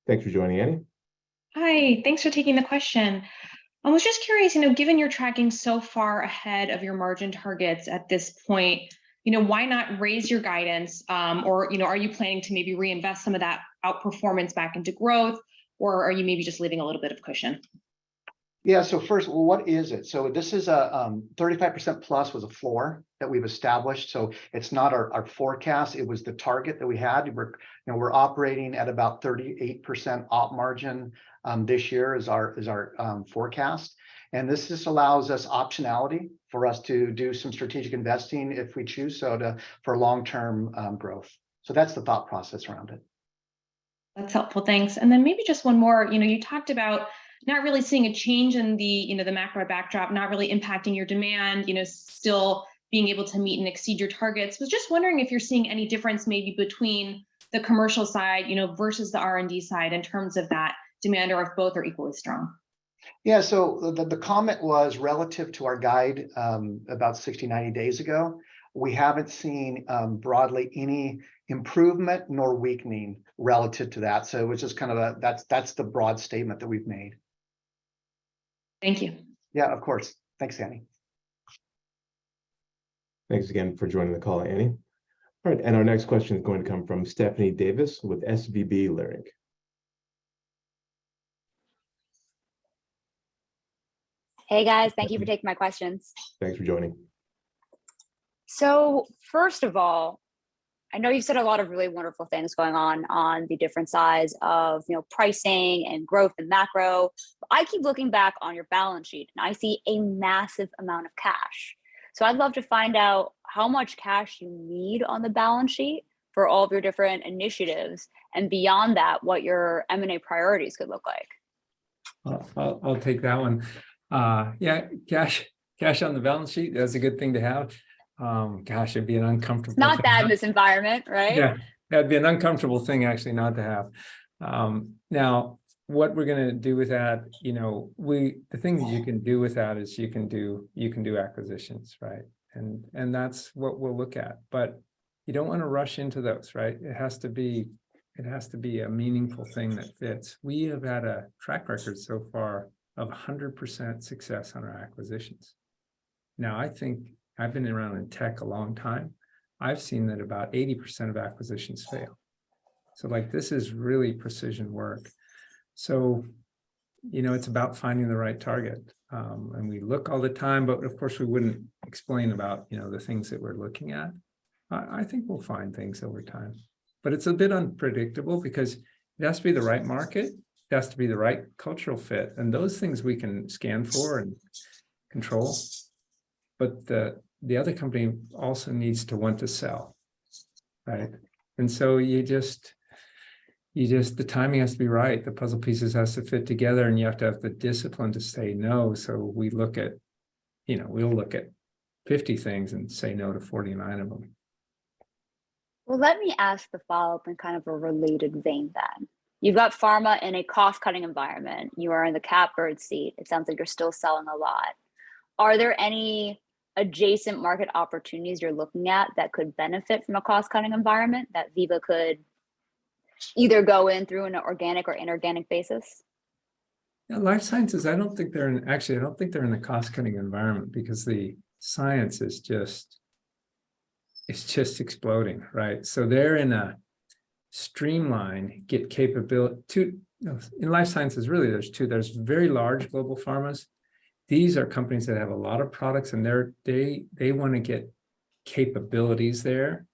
Thanks for joining, Annie. Hi, thanks for taking the question. I was just curious, given you're tracking so far ahead of your margin targets at this point, why not raise your guidance? Or, are you planning to maybe reinvest some of that outperformance back into growth? Or are you maybe just leaving a little bit of cushion? Yeah, so first, well, what is it? So this is a 35% plus was a floor that we've established. So it's not our forecast. It was the target that we had. We're operating at about 38% op margin this year is our forecast. And this just allows us optionality for us to do some strategic investing if we choose so for long-term growth. So that's the thought process around it. That's helpful, thanks. And then maybe just one more, you talked about not really seeing a change in the, the macro backdrop, not really impacting your demand, still being able to meet and exceed your targets. Was just wondering if you're seeing any difference maybe between the commercial side, versus the R&D side in terms of that demand, or if both are equally strong. Yeah, so the comment was relative to our guide about 60, 90 days ago. We haven't seen broadly any improvement nor weakening relative to that. So it was just kind of that's the broad statement that we've made. Thank you. Yeah, of course. Thanks, Annie. Thanks again for joining the call, Annie. All right, and our next question is going to come from Stephanie Davis with SVB Leerink. Hey guys, thank you for taking my questions. Thanks for joining. So first of all, I know you've said a lot of really wonderful things going on the different sides of pricing and growth and macro. I keep looking back on your balance sheet and I see a massive amount of cash. So I'd love to find out how much cash you need on the balance sheet for all of your different initiatives, and beyond that, what your M&A priorities could look like. I'll take that one. Yeah, cash on the balance sheet, that's a good thing to have. Gosh, it'd be an uncomfortable It's not bad in this environment, right? Yeah, that'd be an uncomfortable thing actually not to have. Now, what we're going to do with that, the thing that you can do with that is you can do acquisitions, right? And that's what we'll look at. But you don't want to rush into those, right? It has to be a meaningful thing that fits. We have had a track record so far of 100% success on our acquisitions. Now, I think I've been around in tech a long time. I've seen that about 80% of acquisitions fail. So this is really precision work. So, it's about finding the right target. And we look all the time, but of course we wouldn't explain about, the things that we're looking at. I think we'll find things over time, but it's a bit unpredictable because it has to be the right market. It has to be the right cultural fit. And those things we can scan for and control. But the other company also needs to want to sell, right? And so the timing has to be right. The puzzle pieces has to fit together, and you have to have the discipline to say no. So we look at, we'll look at 50 things and say no to 49 of them. Well, let me ask the follow-up in kind of a related vein then. You've got pharma in a cost-cutting environment. You are in the catbird seat. It sounds like you're still selling a lot. Are there any adjacent market opportunities you're looking at that could benefit from a cost-cutting environment that Veeva could either go in through an organic or inorganic basis? Yeah, life sciences, I don't think they're in the cost-cutting environment because the science is just exploding, right? So they're in a streamline, get capability. In life sciences, really, there's two. There's very large global pharmas. These are companies that have a lot of products, and they want to get capabilities there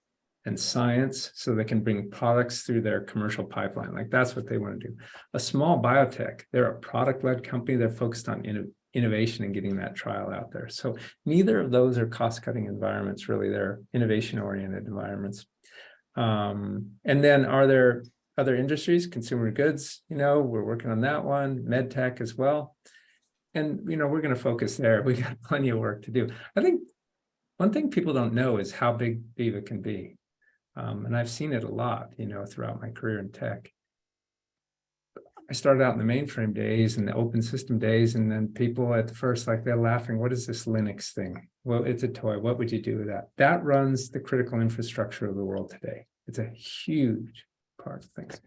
and science so they can bring products through their commercial pipeline. That's what they want to do. A small biotech, they're a product-led company. They're focused on innovation and getting that trial out there. So neither of those are cost-cutting environments, really. They're innovation-oriented environments. And then are there other industries? Consumer goods, we're working on that one. Med tech as well. And, we're going to focus there. We got plenty of work to do. I think one thing people don't know is how big Veeva can be. And I've seen it a lot, throughout my career in tech. I started out in the mainframe days and the open system days, and then people at the first, they're laughing, what is this Linux thing? Well, it's a toy. What would you do with that? That runs the critical infrastructure of the world today. It's a huge part of things.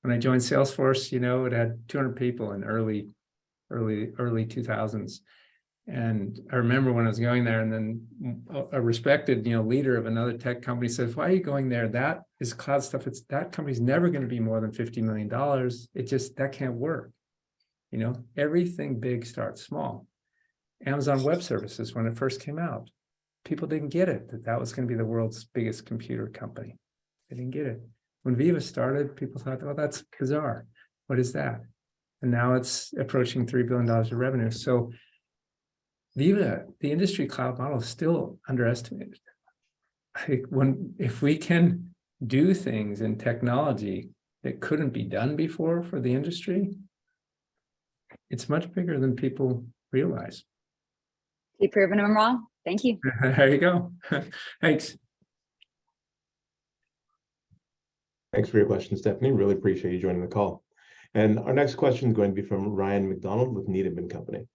When I joined Salesforce, it had 200 people in early early 2000s. And I remember when I was going there, and then a respected, leader of another tech company says, "Why are you going there? That is cloud stuff. That company's never going to be more than $50 million. That can't work." Everything big starts small. Amazon Web Services, when it first came out, people didn't get it, that was going to be the world's biggest computer company. They didn't get it. When Veeva started, people thought, "Oh, that's bizarre. What is that?" And now it's approaching $3 billion of revenue. So Veeva, the industry cloud model, is still underestimated. If we can do things in technology that couldn't be done before for the industry, it's much bigger than people realize. Keep proving them wrong. Thank you. There you go. Thanks. Thanks for your question, Stephanie. Really appreciate you joining the call. And our next question is going to be from Ryan McDonald with Needham & Company.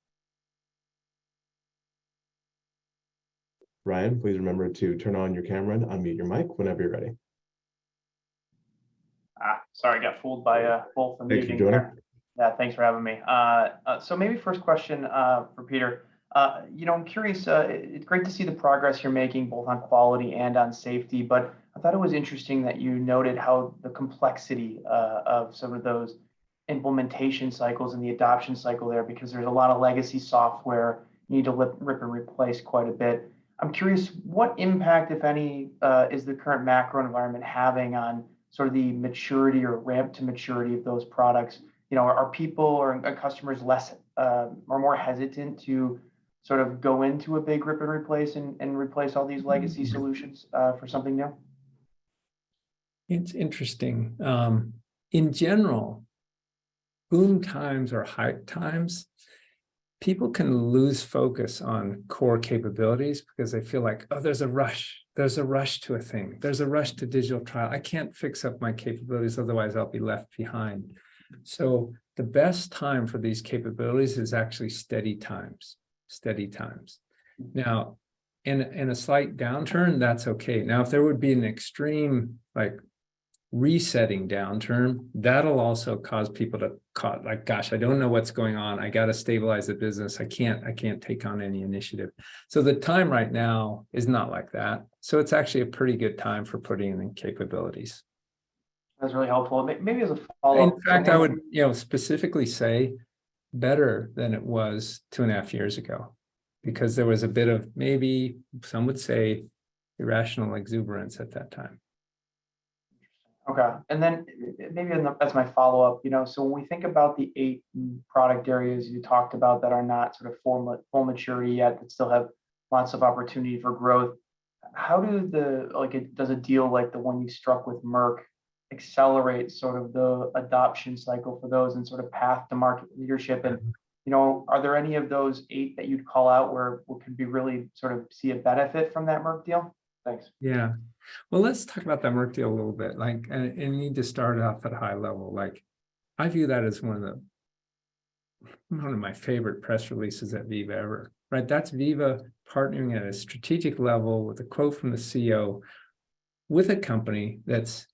Ryan, please remember to turn on your camera and unmute your mic whenever you're ready. Sorry, I got fooled by both the muting there. Yeah, thanks for having me. So maybe first question for Peter. I'm curious, it's great to see the progress you're making both on quality and on safety, but I thought it was interesting that you noted how the complexity of some of those implementation cycles and the adoption cycle there, because there's a lot of legacy software you need to rip and replace quite a bit. I'm curious, what impact, if any, is the current macro environment having on sort of the maturity or ramp to maturity of those products? Are people or customers less or more hesitant to sort of go into a big rip and replace and replace all these legacy solutions for something new? It's interesting. In general, boom times or hype times, people can lose focus on core capabilities because they feel like, oh, there's a rush. There's a rush to a thing. There's a rush to digital trial. I can't fix up my capabilities, otherwise I'll be left behind. So the best time for these capabilities is actually steady times. Now, in a slight downturn, that's okay. Now, if there would be an extreme, like resetting downturn, that'll also cause people to gosh, I don't know what's going on. I got to stabilize the business. I can't take on any initiative. So the time right now is not like that. So it's actually a pretty good time for putting in capabilities. That's really helpful. Maybe as a follow-up. In fact, I would, specifically say better than it was 2.5 years ago, because there was a bit of, maybe some would say, irrational exuberance at that time. Okay, and then maybe as my follow-up, so when we think about the 8 product areas you talked about that are not sort of full maturity yet, that still have lots of opportunity for growth, how do does a deal like the one you struck with Merck accelerate sort of the adoption cycle for those and sort of path to market leadership? And are there any of those 8 that you'd call out where we could be really sort of see a benefit from that Merck deal? Thanks. Yeah. Well, let's talk about that Merck deal a little bit. And you need to start off at a high level. I view that as one of my favorite press releases at Veeva ever. Right? That's Veeva partnering at a strategic level with a quote from the CEO with a company that's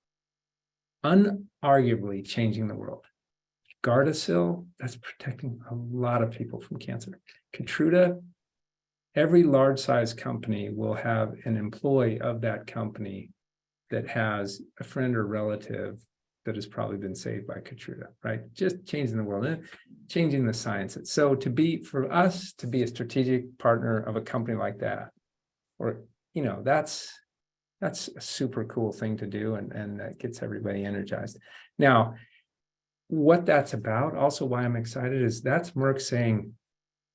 unarguably changing the world. Gardasil, that's protecting a lot of people from cancer. Keytruda, every large size company will have an employee of that company that has a friend or relative that has probably been saved by Keytruda, right? Just changing the world, changing the science. So for us to be a strategic partner of a company like that, or, that's a super cool thing to do, and that gets everybody energized. Now, what that's about, also why I'm excited, is that's Merck saying,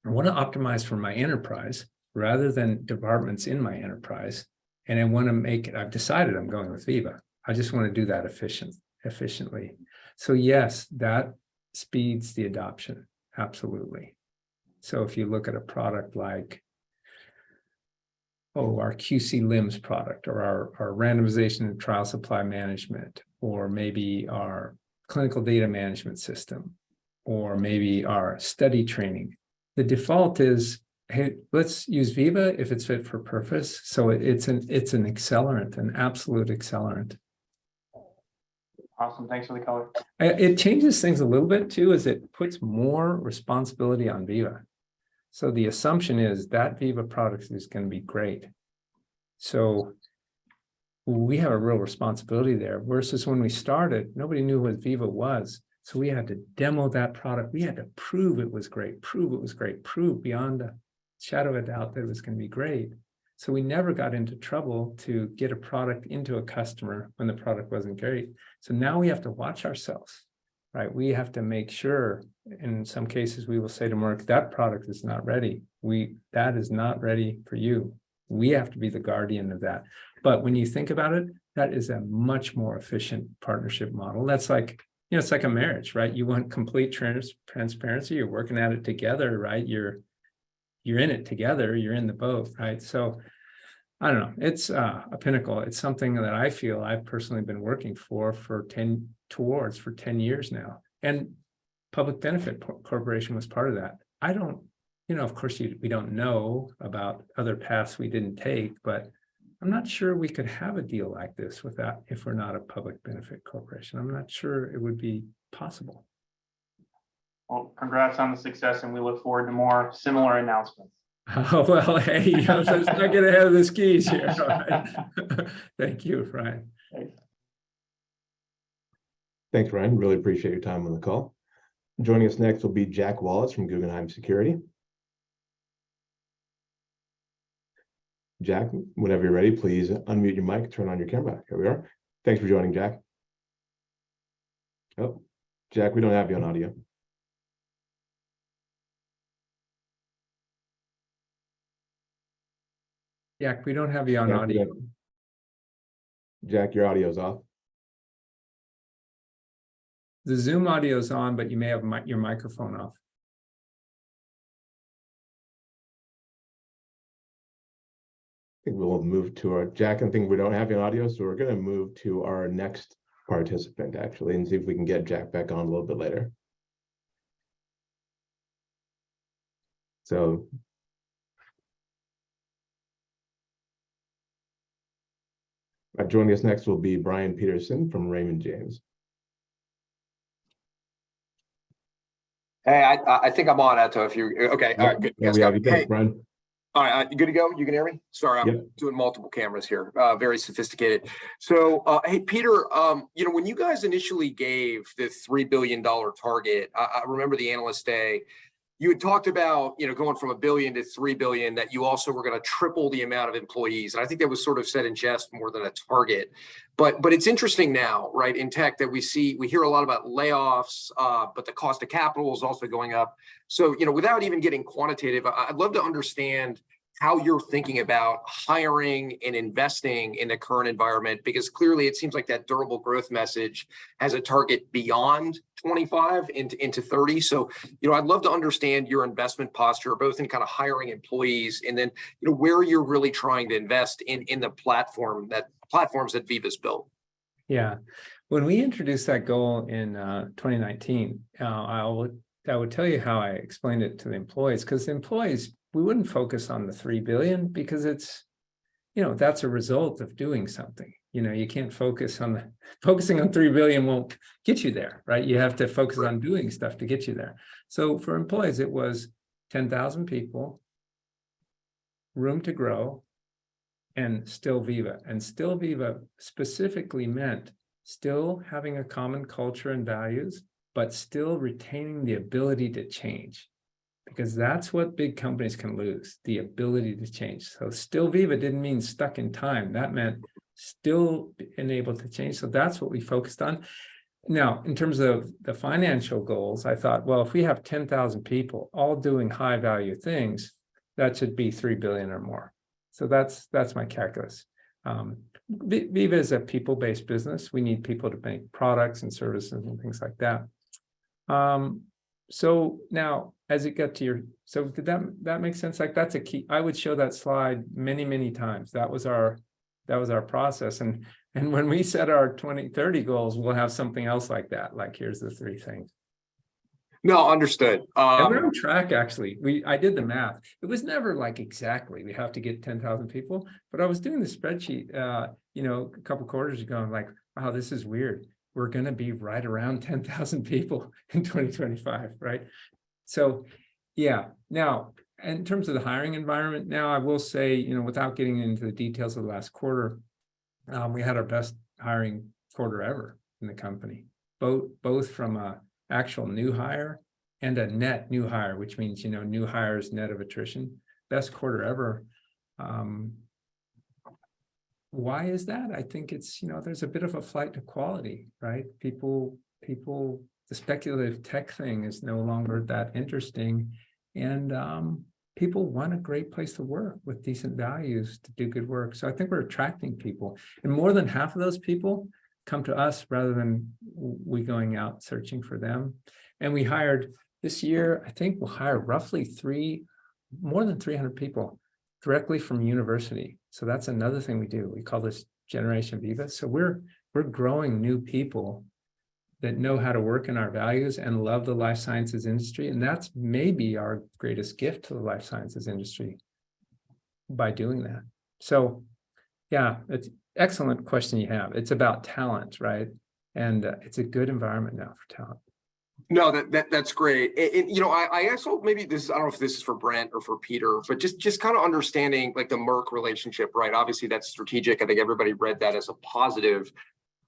I want to optimize for my enterprise rather than departments in my enterprise. And I want to make it, I've decided I'm going with Veeva. I just want to do that efficiently. So yes, that speeds the adoption. Absolutely. So if you look at a product like, our QC LIMS product, or our randomization and trial supply management, or maybe our clinical data management system, or maybe our study training, the default is, hey, let's use Veeva if it's fit for purpose. So it's an accelerant, an absolute accelerant. Awesome. Thanks for the color. It changes things a little bit too, as it puts more responsibility on Veeva. So the assumption is that Veeva product is going to be great. So we have a real responsibility there versus when we started, nobody knew what Veeva was. So we had to demo that product. We had to prove it was great, prove it was great, prove beyond a shadow of a doubt that it was going to be great. So we never got into trouble to get a product into a customer when the product wasn't great. So now we have to watch ourselves, right? We have to make sure, in some cases, we will say to Merck, that product is not ready. That is not ready for you. We have to be the guardian of that. But when you think about it, that is a much more efficient partnership model. That's like, it's like a marriage, right? You want complete transparency. You're working at it together, right? You're in it together. You're in the boat, right? So I don't know. It's a pinnacle. It's something that I feel I've personally been working for 10 years now. And Public Benefit Corporation was part of that. I don't, of course, we don't know about other paths we didn't take, but I'm not sure we could have a deal like this without, if we're not a public benefit corporation. I'm not sure it would be possible. Well, congrats on the success, and we look forward to more similar announcements. Oh, well, hey, let's not get ahead of the skis here. Right? Thank you, Ryan. Thanks, Ryan. Really appreciate your time on the call. Joining us next will be Jack Wallace from Guggenheim Security. Jack, whenever you're ready, please unmute your mic, turn on your camera. Here we are. Thanks for joining, Jack. Oh, Jack, we don't have you on audio. Jack, we don't have you on audio. Jack, your audio is off. The Zoom audio is on, but you may have your microphone off. I think we'll move to our Jack. I think we don't have your audio, so we're going to move to our next participant actually, and see if we can get Jack back on a little bit later. So. Joining us next will be Brian Peterson from Raymond James. Hey, I think I'm on, Atto, if you're okay. All right, good. Yeah, we have you. Thanks, Brian. All right, you good to go? You can hear me? Sorry, I'm doing multiple cameras here. Very sophisticated. So, hey, Peter, when you guys initially gave the $3 billion target, I remember the analyst day, you had talked about, going from $1 billion to $3 billion, that you also were going to triple the amount of employees. And I think that was sort of said in jest more than a target. But it's interesting now, right, in tech that we hear a lot about layoffs, but the cost of capital is also going up. So, without even getting quantitative, I'd love to understand how you're thinking about hiring and investing in the current environment, because clearly it seems like that durable growth message has a target beyond 25 into 30. So, I'd love to understand your investment posture, both in kind of hiring employees and then, where you're really trying to invest in the platforms that Veeva's built. Yeah, when we introduced that goal in 2019, I would tell you how I explained it to the employees, because the employees, we wouldn't focus on the 3 billion because it's, that's a result of doing something. You can't focusing on 3 billion won't get you there, right? You have to focus on doing stuff to get you there. So for employees, it was 10,000 people, room to grow, and still Veeva. And still Veeva specifically meant still having a common culture and values, but still retaining the ability to change. Because that's what big companies can lose, the ability to change. So still Veeva didn't mean stuck in time. That meant still being able to change. So that's what we focused on. Now, in terms of the financial goals, I thought, well, if we have 10,000 people all doing high value things, that should be 3 billion or more. So that's my calculus. Veeva is a people-based business. We need people to make products and services and things like that. So now, as it got to so did that make sense? Like, that's a key. I would show that slide many times. That was our process. And when we set our 2030 goals, we'll have something else like that. Like, here's the 3 things. No, understood. And we're on track, actually. I did the math. It was never like exactly we have to get 10,000 people, but I was doing the spreadsheet, a couple quarters ago. I'm like, wow, this is weird. we're going to be right around 10,000 people in 2025, right? So, yeah. Now, in terms of the hiring environment, now I will say, you know, without getting into the details of the last quarter, we had our best hiring quarter ever in the company, both from a actual new hire and a net new hire, which means, you know, new hires net of attrition. Best quarter ever. Why is that? I think it's, you know, there's a bit of a flight to quality, right? People, the speculative tech thing is no longer that interesting. And people want a great place to work with decent values to do good work. So I think we're attracting people. And more than half of those people come to us rather than we going out searching for them. And we hired this year, I think we'll hire roughly more than 300 people directly from university. So that's another thing we do. We call this Generation Veeva. So we're growing new people that know how to work in our values and love the life sciences industry. And that's maybe our greatest gift to the life sciences industry by doing that. So yeah, it's excellent question you have. It's about talent, right? And it's a good environment now for talent. No, that's great. And you know, I also, maybe this, I don't know if this is for Brent or for Peter, but just kind of understanding like the Merck relationship, right? Obviously that's strategic. I think everybody read that as a positive.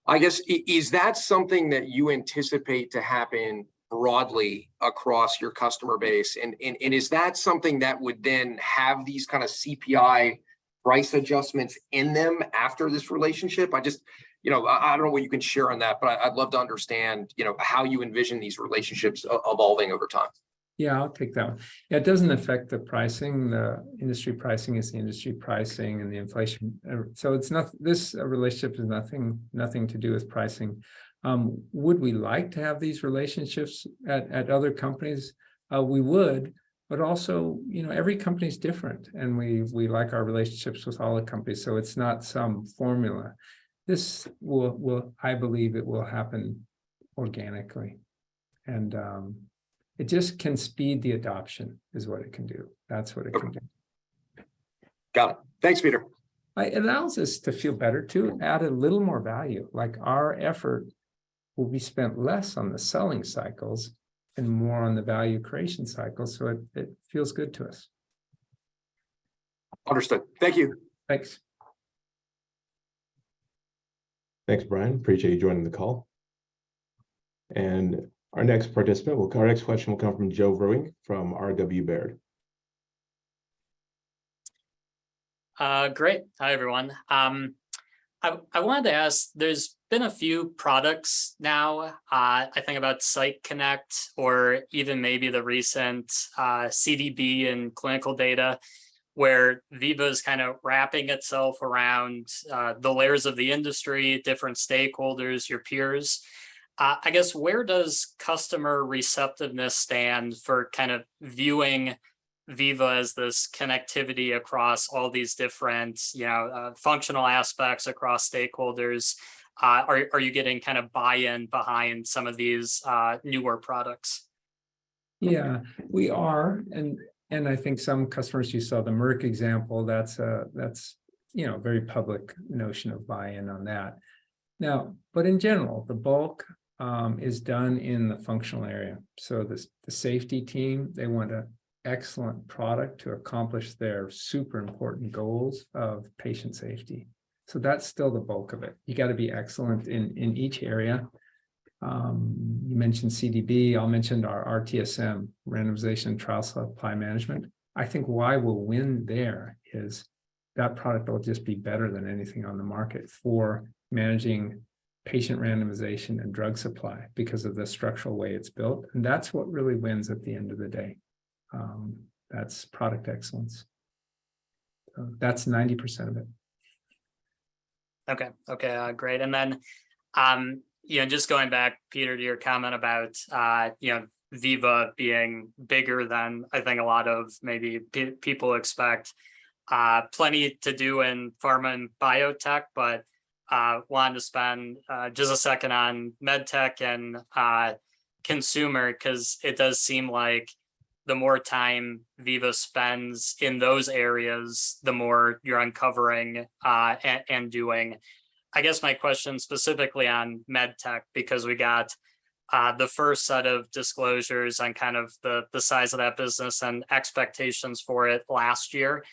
I guess, is that something that you anticipate to happen broadly across your customer base? And is that something that would then have these kind of CPI price adjustments in them after this relationship? I just, you know, I don't know what you can share on that, but I'd love to understand, you know, how you envision these relationships evolving over time. Yeah, I'll take that one. Yeah, it doesn't affect the pricing. The industry pricing is the industry pricing, and the inflation. So it's not, this relationship is nothing to do with pricing. Would we like to have these relationships at other companies? We would, but also, you know, every company is different, and we like our relationships with all the companies. So it's not some formula. This will I believe it will happen organically, and it just can speed the adoption is what it can do. That's what it can do. Got it. Thanks, Peter. It allows us to feel better too, add a little more value. Like our effort will be spent less on the selling cycles and more on the value creation cycle. So it feels good to us. Understood. Thank you. Thanks. Thanks, Brian. Appreciate you joining the call. And our next question will come from Joe Vruwink from RW Baird. Great. Hi, everyone. I wanted to ask, there's been a few products now, I think about Site Connect, or even maybe the recent CDB and clinical data, where Veeva is kind of wrapping itself around the layers of the industry, different stakeholders, your peers. I guess, where does customer receptiveness stand for kind of viewing Veeva as this connectivity across all these different, you know, functional aspects across stakeholders? Are you getting kind of buy-in behind some of these newer products? Yeah, we are, and I think some customers, you saw the Merck example. That's you know, very public notion of buy-in on that. Now, but in general, the bulk is done in the functional area. So the safety team, they want an excellent product to accomplish their super important goals of patient safety. So that's still the bulk of it. You got to be excellent in each area. You mentioned CDB. I'll mention our RTSM, randomization trial supply management. I think why we'll win there is that product will just be better than anything on the market for managing patient randomization and drug supply because of the structural way it's built. And that's what really wins at the end of the day. That's product excellence. So that's 90% of it. Okay, great. And then, you know, just going back, Peter, to your comment about, you know, Veeva being bigger than I think a lot of maybe people expect. Plenty to do in pharma and biotech, but wanted to spend just a second on medtech and consumer, because it does seem like the more time Veeva spends in those areas, the more you're uncovering and doing. I guess my question specifically on med tech, because we got the first set of disclosures on kind of the size of that business and expectations for it last year.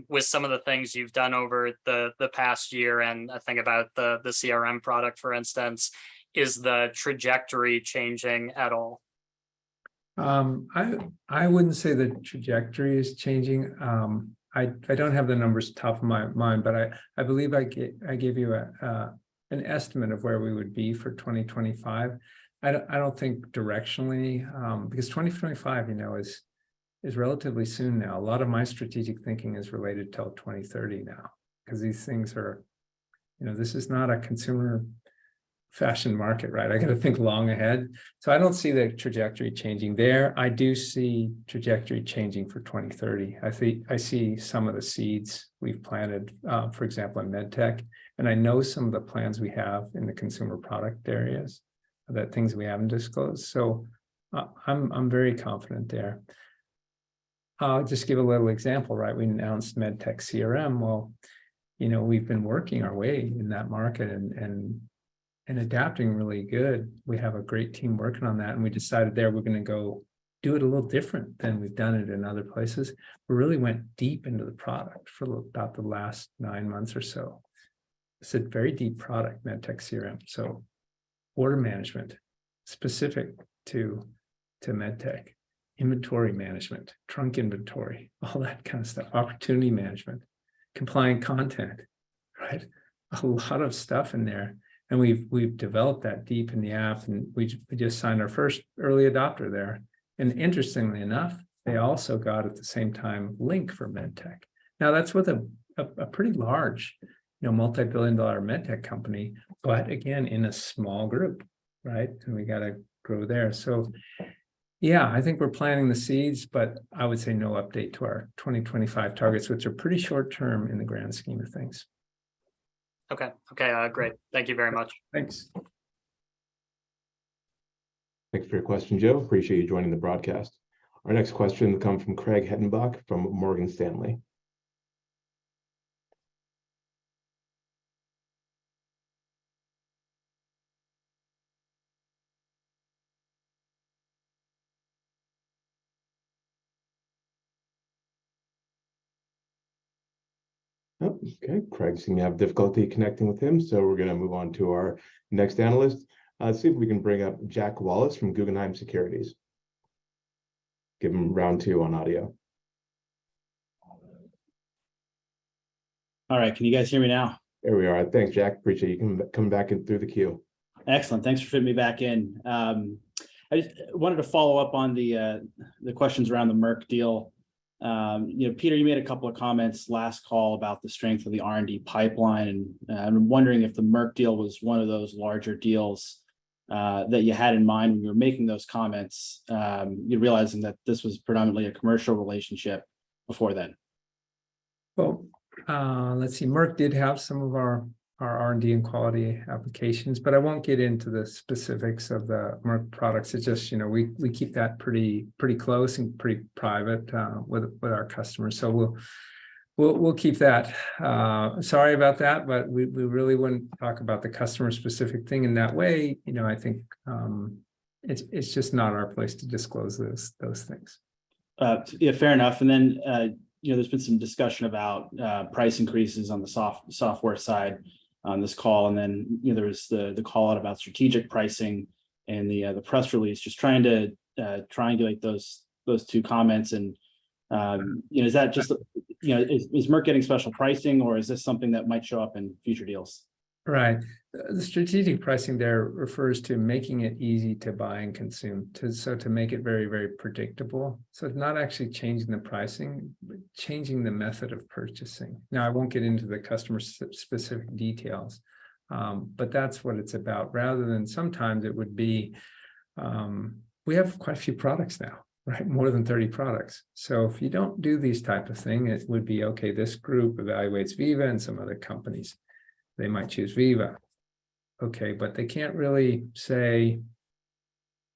With some of the things you've done over the past year, and I think about the CRM product, for instance, is the trajectory changing at all? I wouldn't say the trajectory is changing. I don't have the numbers top of my mind, but I believe I gave you an estimate of where we would be for 2025. I don't think directionally, because 2025, is relatively soon now. A lot of my strategic thinking is related till 2030 now, because these things are, this is not a consumer fashion market, right? I got to think long ahead. So I don't see the trajectory changing there. I do see trajectory changing for 2030. I see some of the seeds we've planted, for example, in medtech, and I know some of the plans we have in the consumer product areas, that things we haven't disclosed. So I'm very confident there. I'll just give a little example, right? We announced MedTech CRM. Well, we've been working our way in that market and adapting really good. We have a great team working on that, and we decided we're going to go do it a little different than we've done it in other places. We really went deep into the product for about the last 9 months or so. It's a very deep product, MedTech CRM. So order management specific to MedTech. Inventory management, trunk inventory, all that kind of stuff, opportunity management, compliant content, right? A lot of stuff in there. And we've developed that deep in the app, and we just signed our first early adopter there. And interestingly enough, they also got at the same time Link for MedTech. Now that's with a pretty large, multi-billion-dollar MedTech company, but again, in a small group, right? And we got to grow there. So yeah, I think we're planting the seeds, but I would say no update to our 2025 targets, which are pretty short term in the grand scheme of things. Okay, great. Thank you very much. Thanks. Thanks for your question, Joe. Appreciate you joining the broadcast. Our next question will come from Craig Hettenbach from Morgan Stanley. Oh, okay, Craig seems to have difficulty connecting with him, so we're going to move on to our next analyst. Let's see if we can bring up Jack Wallace from Guggenheim Securities. Give him round 2 on audio. All right, can you guys hear me now? There we are. Thanks, Jack. Appreciate you coming back in through the queue. Excellent. Thanks for fitting me back in. I just wanted to follow up on the questions around the Merck deal. Peter, you made a couple of comments last call about the strength of the R&D pipeline, and I'm wondering if the Merck deal was one of those larger deals that you had in mind when you were making those comments, you're realizing that this was predominantly a commercial relationship before then. Well, let's see. Merck did have some of our R&D and quality applications, but I won't get into the specifics of the Merck products. It's just, we keep that pretty close and pretty private with our customers. So we'll keep that. Sorry about that, but we really wouldn't talk about the customer specific thing in that way. I think it's just not our place to disclose those things. Yeah, fair enough. And then there's been some discussion about price increases on the software side on this call, and then there was the call out about strategic pricing and the press release. Just trying to triangulate those two comments, and is that just is Merck getting special pricing, or is this something that might show up in future deals? Right. The strategic pricing there refers to making it easy to buy and consume, to make it very, very predictable. So it's not actually changing the pricing, but changing the method of purchasing. Now, I won't get into the customer specific details, but that's what it's about. Rather than sometimes it would be, we have quite a few products now, right? More than 30 products. So if you don't do these type of thing, it would be, okay, this group evaluates Veeva and some other companies. They might choose Veeva. Okay, but they can't really say,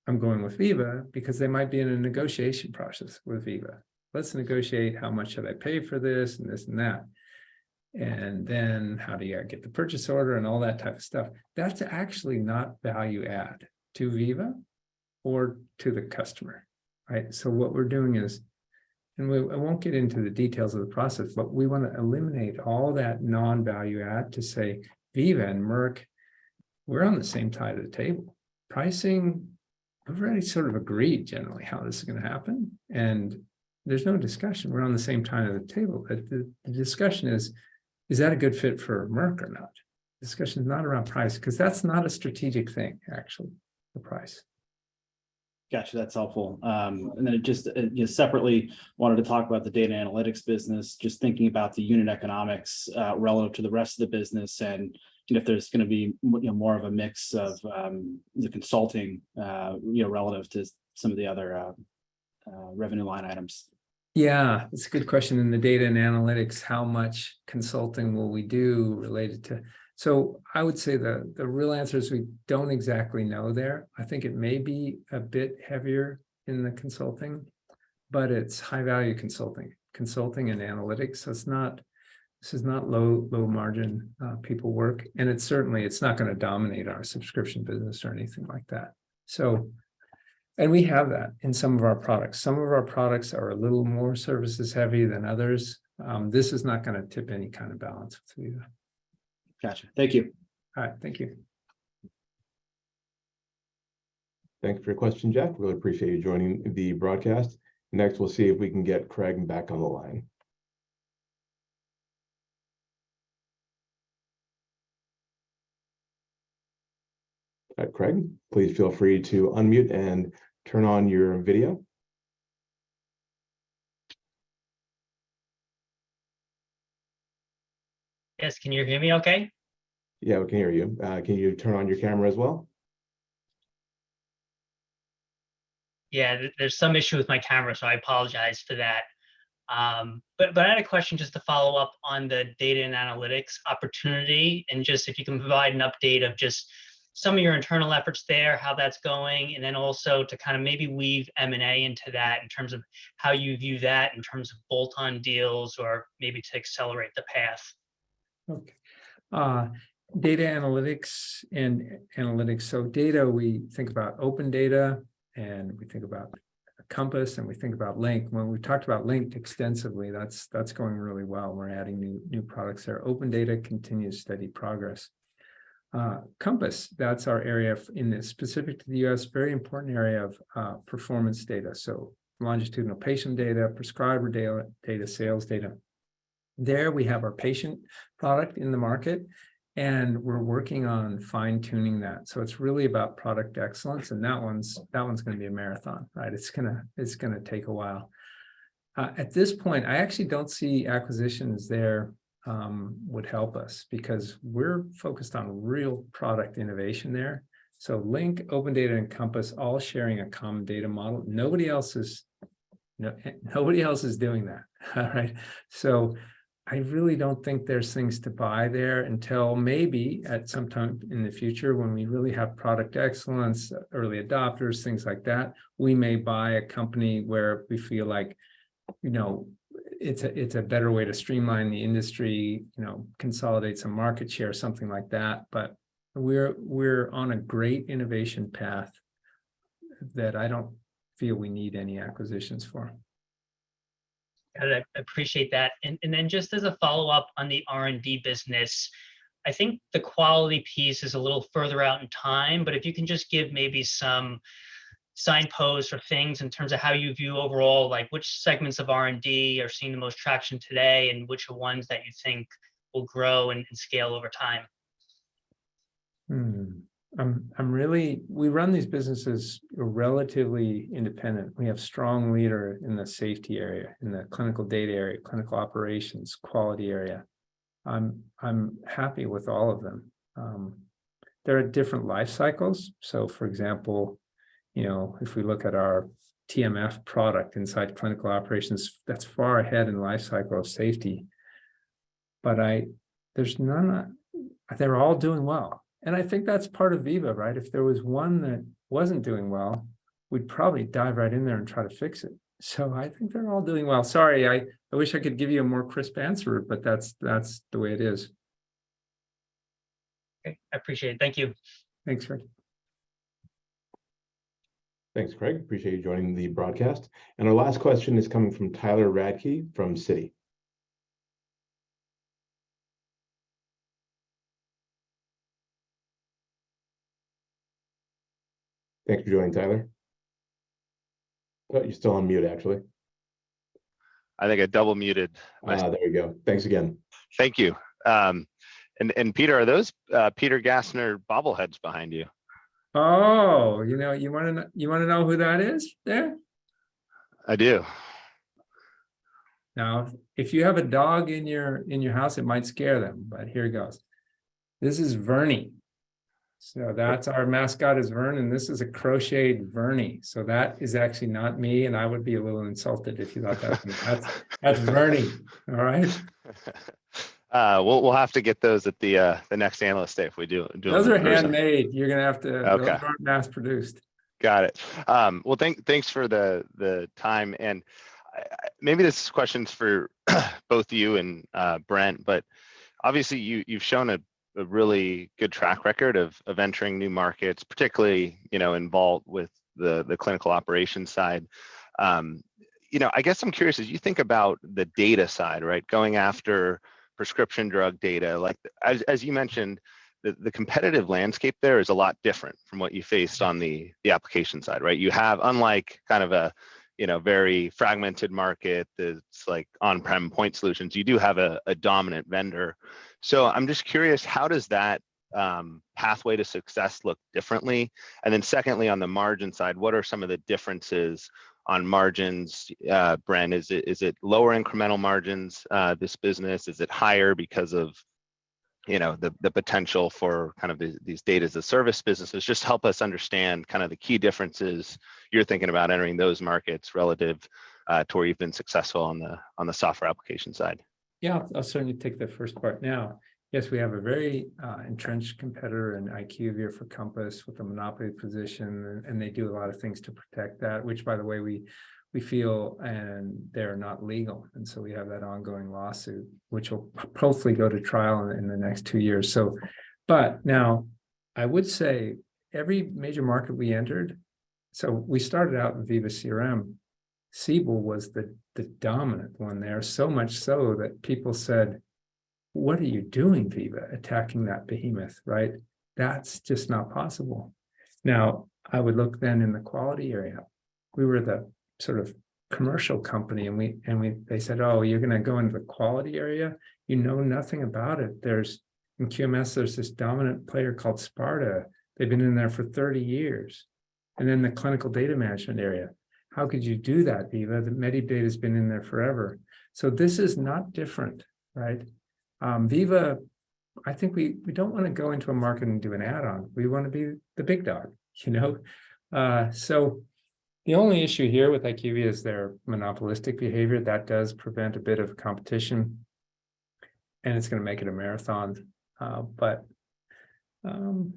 I'm going with Veeva, because they might be in a negotiation process with Veeva. Let's negotiate how much should I pay for this and this and that. And then how do you get the purchase order and all that type of stuff? That's actually not value add to Veeva or to the customer, right? So what we're doing is, and I won't get into the details of the process, but we want to eliminate all that non-value add to say Veeva and Merck, we're on the same side of the table. Pricing, we've already sort of agreed generally how this is going to happen. And there's no discussion. We're on the same side of the table. But the discussion is that a good fit for Merck or not? The discussion is not around price, because that's not a strategic thing, actually, the price. Gotcha, that's helpful. And then it just separately wanted to talk about the data analytics business, just thinking about the unit economics relative to the rest of the business, and if there's going to be more of a mix of the consulting relative to some of the other revenue line items. Yeah, it's a good question. In the data and analytics, how much consulting will we do related to? So I would say the real answer is we don't exactly know there. I think it may be a bit heavier in the consulting, but it's high value consulting and analytics. So this is not low margin people work. And it's not going to dominate our subscription business or anything like that. So, and we have that in some of our products. Some of our products are a little more services heavy than others. This is not going to tip any kind of balance with Veeva. Gotcha. Thank you. All right. Thank you. Thanks for your question, Jeff. Really appreciate you joining the broadcast. Next, we'll see if we can get Craig back on the line. Craig, please feel free to unmute and turn on your video. Yes, can you hear me okay? Yeah, we can hear you. Can you turn on your camera as well? Yeah, there's some issue with my camera, so I apologize for that. But I had a question just to follow up on the data and analytics opportunity, and just if you can provide an update of just some of your internal efforts there, how that's going, and then also to kind of maybe weave M&A into that in terms of how you view that in terms of bolt-on deals or maybe to accelerate the path. Okay. Data analytics and analytics. So data, we think about open data, and we think about Compass, and we think about Link. When we talked about Link extensively, that's going really well. We're adding new products there. Open data continues steady progress. Compass, that's our area in this specific to the US, very important area of performance data. So longitudinal patient data, prescriber data, sales data. There we have our patient product in the market, and we're working on fine-tuning that. So it's really about product excellence, and that one's going to be a marathon, right? It's gonna take a while. At this point, I actually don't see acquisitions there would help us, because we're focused on real product innovation there. So Link, Open Data, and Compass all sharing a common data model. Nobody else is doing that. All right. So I really don't think there's things to buy there until maybe at some time in the future, when we really have product excellence, early adopters, things like that. We may buy a company where we feel like, it's a better way to streamline the industry, consolidate some market share, something like that. But we're on a great innovation path that I don't feel we need any acquisitions for. I appreciate that. And then just as a follow-up on the R&D business, I think the quality piece is a little further out in time, but if you can just give maybe some signposts or things in terms of how you view overall, like which segments of R&D are seeing the most traction today and which are ones that you think will grow and scale over time. We run these businesses relatively independent. We have strong leader in the safety area, in the clinical data area, clinical operations, quality area. I'm happy with all of them. There are different life cycles. So for example, if we look at our TMF product inside clinical operations, that's far ahead in life cycle of safety. But they're all doing well. And I think that's part of Veeva, right? If there was one that wasn't doing well, we'd probably dive right in there and try to fix it. So I think they're all doing well. Sorry, I wish I could give you a more crisp answer, but that's the way it is. Okay, I appreciate it. Thank you. Thanks, Rick. Thanks, Craig. Appreciate you joining the broadcast. And our last question is coming from Tyler Radke from Citi. Thanks for joining, Tyler. Oh, you're still on mute, actually. I think I double muted. There you go. Thanks again. Thank you. And Peter, are those Peter Gassner bobbleheads behind you? Oh, you want to know who that is there? I do. Now, if you have a dog in your house, it might scare them, but here it goes. This is Vernie. So that's our mascot is Vern, and this is a crocheted Vernie. So that is actually not me, and I would be a little insulted if you thought that was me. That's Vernie. All right. We'll have to get those at the next analyst day if we do. Those are handmade. You're gonna have to. Okay. Those aren't mass produced. Got it. Well, thanks for the time, and maybe this question's for both you and Brent, but obviously you've shown a really good track record of entering new markets, particularly involved with the clinical operations side. I guess I'm curious, as you think about the data side, right, going after prescription drug data, like as you mentioned, the competitive landscape there is a lot different from what you faced on the application side, right? You have, unlike kind of a very fragmented market that's like on-prem point solutions, you do have a dominant vendor. So I'm just curious, how does that pathway to success look differently? And then secondly, on the margin side, what are some of the differences on margins? Brent, is it lower incremental margins, this business? Is it higher because of the potential for kind of these data as a service businesses? Just help us understand kind of the key differences you're thinking about entering those markets relative to where you've been successful on the software application side. Yeah, I'll certainly take the first part now. Yes, we have a very entrenched competitor in IQVIA for Compass with a monopoly position, and they do a lot of things to protect that, which, by the way, we feel, and they're not legal. And so we have that ongoing lawsuit, which will hopefully go to trial in the next 2 years. So, but now I would say every major market we entered, so we started out with Veeva CRM. Siebel was the dominant one there, so much so that people said, what are you doing, Veeva, attacking that behemoth, right? That's just not possible. Now, I would look then in the quality area. We were the sort of commercial company, and they said, oh, you're going to go into the quality area? You know nothing about it. In QMS, there's this dominant player called Sparta. They've been in there for 30 years. And then the clinical data management area. How could you do that, Veeva? The Medidata has been in there forever. So this is not different, right? Veeva, I think we don't want to go into a market and do an add-on. We want to be the big dog, So the only issue here with IQVIA is their monopolistic behavior. That does prevent a bit of competition, and it's going to make it a marathon. But I'm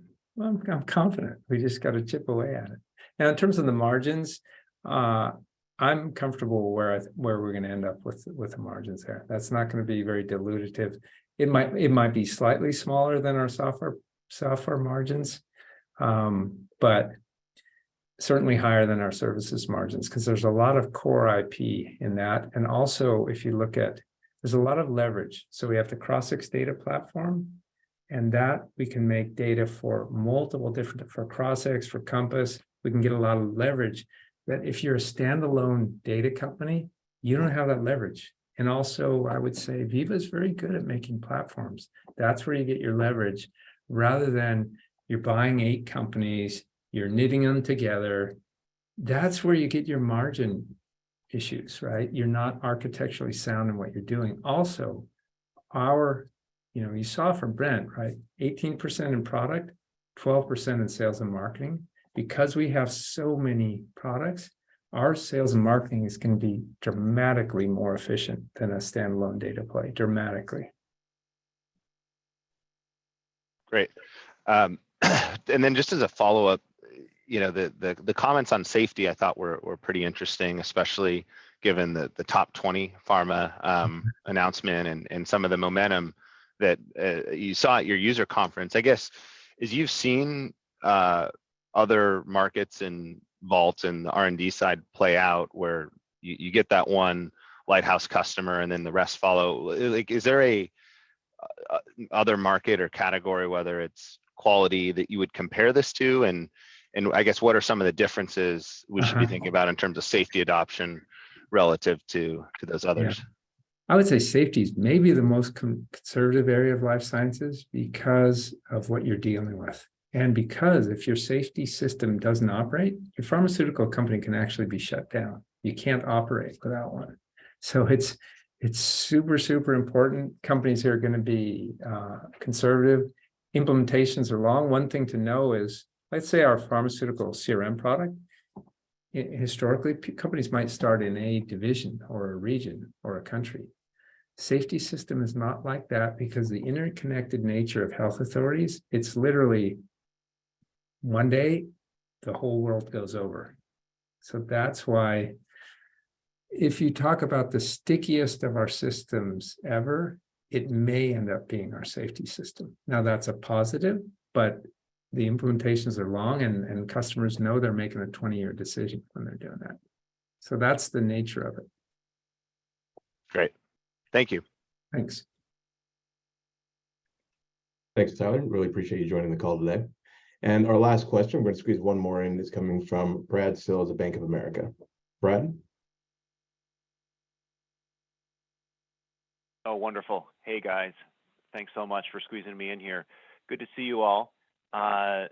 confident. We just got to chip away at it. Now, in terms of the margins, I'm comfortable where we're going to end up with the margins there. That's not going to be very dilutive. It might be slightly smaller than our software margins, but certainly higher than our services margins, because there's a lot of core IP in that. And also, if you look at, there's a lot of leverage. So we have the Crossix data platform, and that we can make data for multiple different, for Crossix, for Compass. We can get a lot of leverage that if you're a standalone data company, you don't have that leverage. And also, I would say Veeva is very good at making platforms. That's where you get your leverage, rather than you're buying 8 companies, you're knitting them together. That's where you get your margin issues, right? You're not architecturally sound in what you're doing. Also, you saw from Brent, right? 18% in product, 12% in sales and marketing. Because we have so many products, our sales and marketing is going to be dramatically more efficient than a standalone data play, dramatically. Great. And then just as a follow-up, the comments on safety I thought were pretty interesting, especially given the top 20 pharma announcement and some of the momentum that you saw at your user conference. I guess as you've seen other markets and Vault and the R&D side play out, where you get that one lighthouse customer and then the rest follow. Like, is there a other market or category, whether it's quality, that you would compare this to? And I guess what are some of the differences we should be thinking about in terms of safety adoption relative to those others? I would say safety is maybe the most conservative area of life sciences because of what you're dealing with. And because if your safety system doesn't operate, your pharmaceutical company can actually be shut down. You can't operate without one. So it's super, super important. Companies here are going to be conservative. Implementations are long. One thing to know is, let's say our pharmaceutical CRM product, historically, companies might start in a division or a region or a country. Safety system is not like that because the interconnected nature of health authorities, it's literally one day, the whole world goes over. So that's why if you talk about the stickiest of our systems ever, it may end up being our safety system. Now that's a positive, but the implementations are long and customers know they're making a 20-year decision when they're doing that. So that's the nature of it. Great. Thank you. Thanks. Thanks, Tyler. Really appreciate you joining the call today. And our last question, we're going to squeeze one more in. It's coming from Brad Sills at Bank of America. Brad? Oh, wonderful. Hey, guys. Thanks so much for squeezing me in here. Good to see you all. Can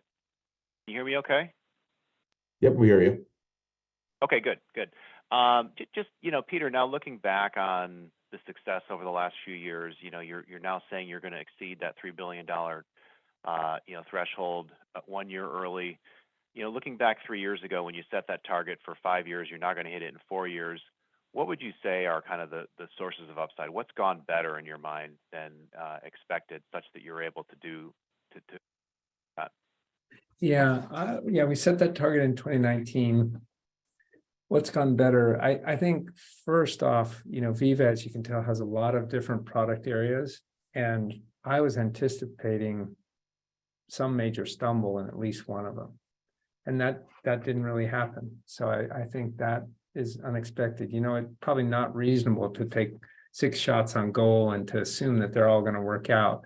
you hear me okay? Yep, we hear you. Okay, good. Just, Peter, now looking back on the success over the last few years, you're now saying you're going to exceed that $3 billion, threshold 1 year early. Looking back 3 years ago when you set that target for 5 years, you're not going to hit it in 4 years. What would you say are kind of the sources of upside? What's gone better in your mind than expected, such that you're able to do that? Yeah, we set that target in 2019. What's gone better? I think first off, Veeva, as you can tell, has a lot of different product areas, and I was anticipating some major stumble in at least one of them, and that didn't really happen. So I think that is unexpected. It's probably not reasonable to take 6 shots on goal and to assume that they're all going to work out,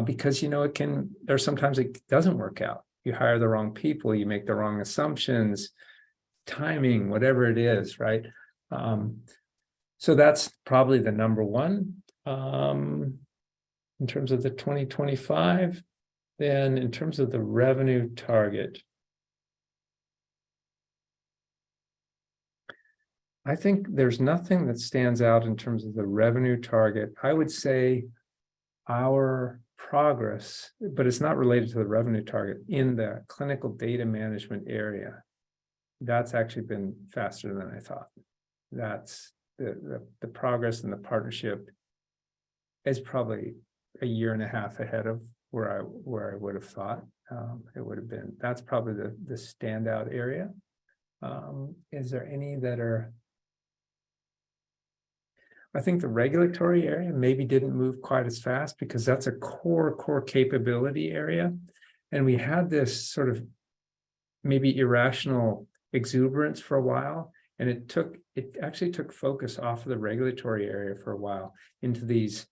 because there's sometimes it doesn't work out. You hire the wrong people, you make the wrong assumptions, timing, whatever it is, right? So that's probably the number one. In terms of the 2025, then in terms of the revenue target, I think there's nothing that stands out in terms of the revenue target. I would say our progress, but it's not related to the revenue target, in the clinical data management area, that's actually been faster than I thought. That's the progress and the partnership is probably 1.5 years ahead of where I would have thought it would have been. That's probably the standout area. Is there any that are? I think the regulatory area maybe didn't move quite as fast because that's a core capability area. And we had this sort of maybe irrational exuberance for a while. And it actually took focus off of the regulatory area for a while into these,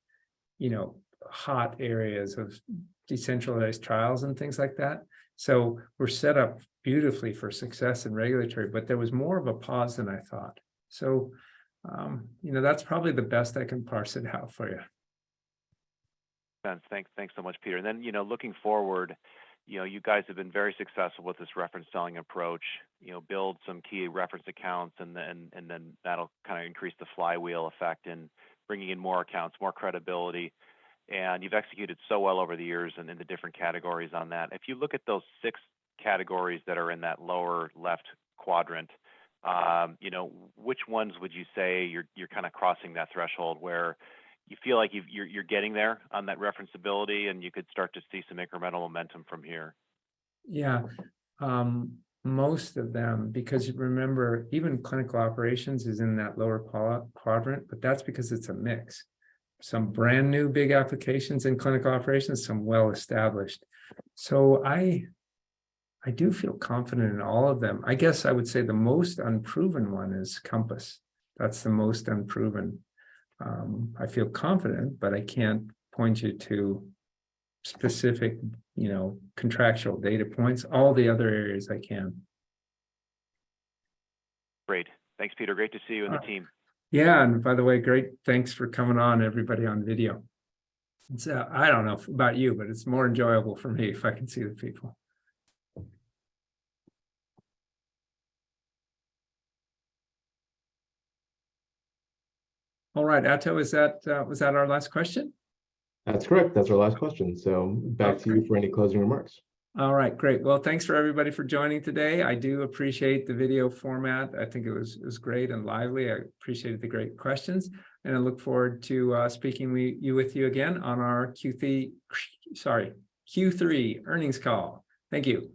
hot areas of decentralized trials and things like that. So we're set up beautifully for success in regulatory, but there was more of a pause than I thought. So that's probably the best I can parse it out for you. Thanks so much, Peter. And then, looking forward, you guys have been very successful with this reference selling approach. Build some key reference accounts, and then that'll kind of increase the flywheel effect in bringing in more accounts, more credibility. And you've executed so well over the years and in the different categories on that. If you look at those 6 categories that are in that lower left quadrant, which ones would you say you're kind of crossing that threshold where you feel like you're getting there on that referenceability, and you could start to see some incremental momentum from here? Yeah. most of them, because remember, even clinical operations is in that lower quadrant, but that's because it's a mix. Some brand new big applications in clinical operations, some well-established. So I do feel confident in all of them. I guess I would say the most unproven one is Compass. That's the most unproven. I feel confident, but I can't point you to specific, contractual data points. All the other areas I can. Great. Thanks, Peter. Great to see you and the team. Yeah, and by the way, great. Thanks for coming on, everybody on video. It's, I don't know about you, but it's more enjoyable for me if I can see the people. All right, Atto, was that our last question? That's correct. That's our last question. So back to you for any closing remarks. All right, great. Well, thanks for everybody for joining today. I do appreciate the video format. I think it was great and lively. I appreciated the great questions, and I look forward to speaking with you again on our Q3 earnings call. Thank you.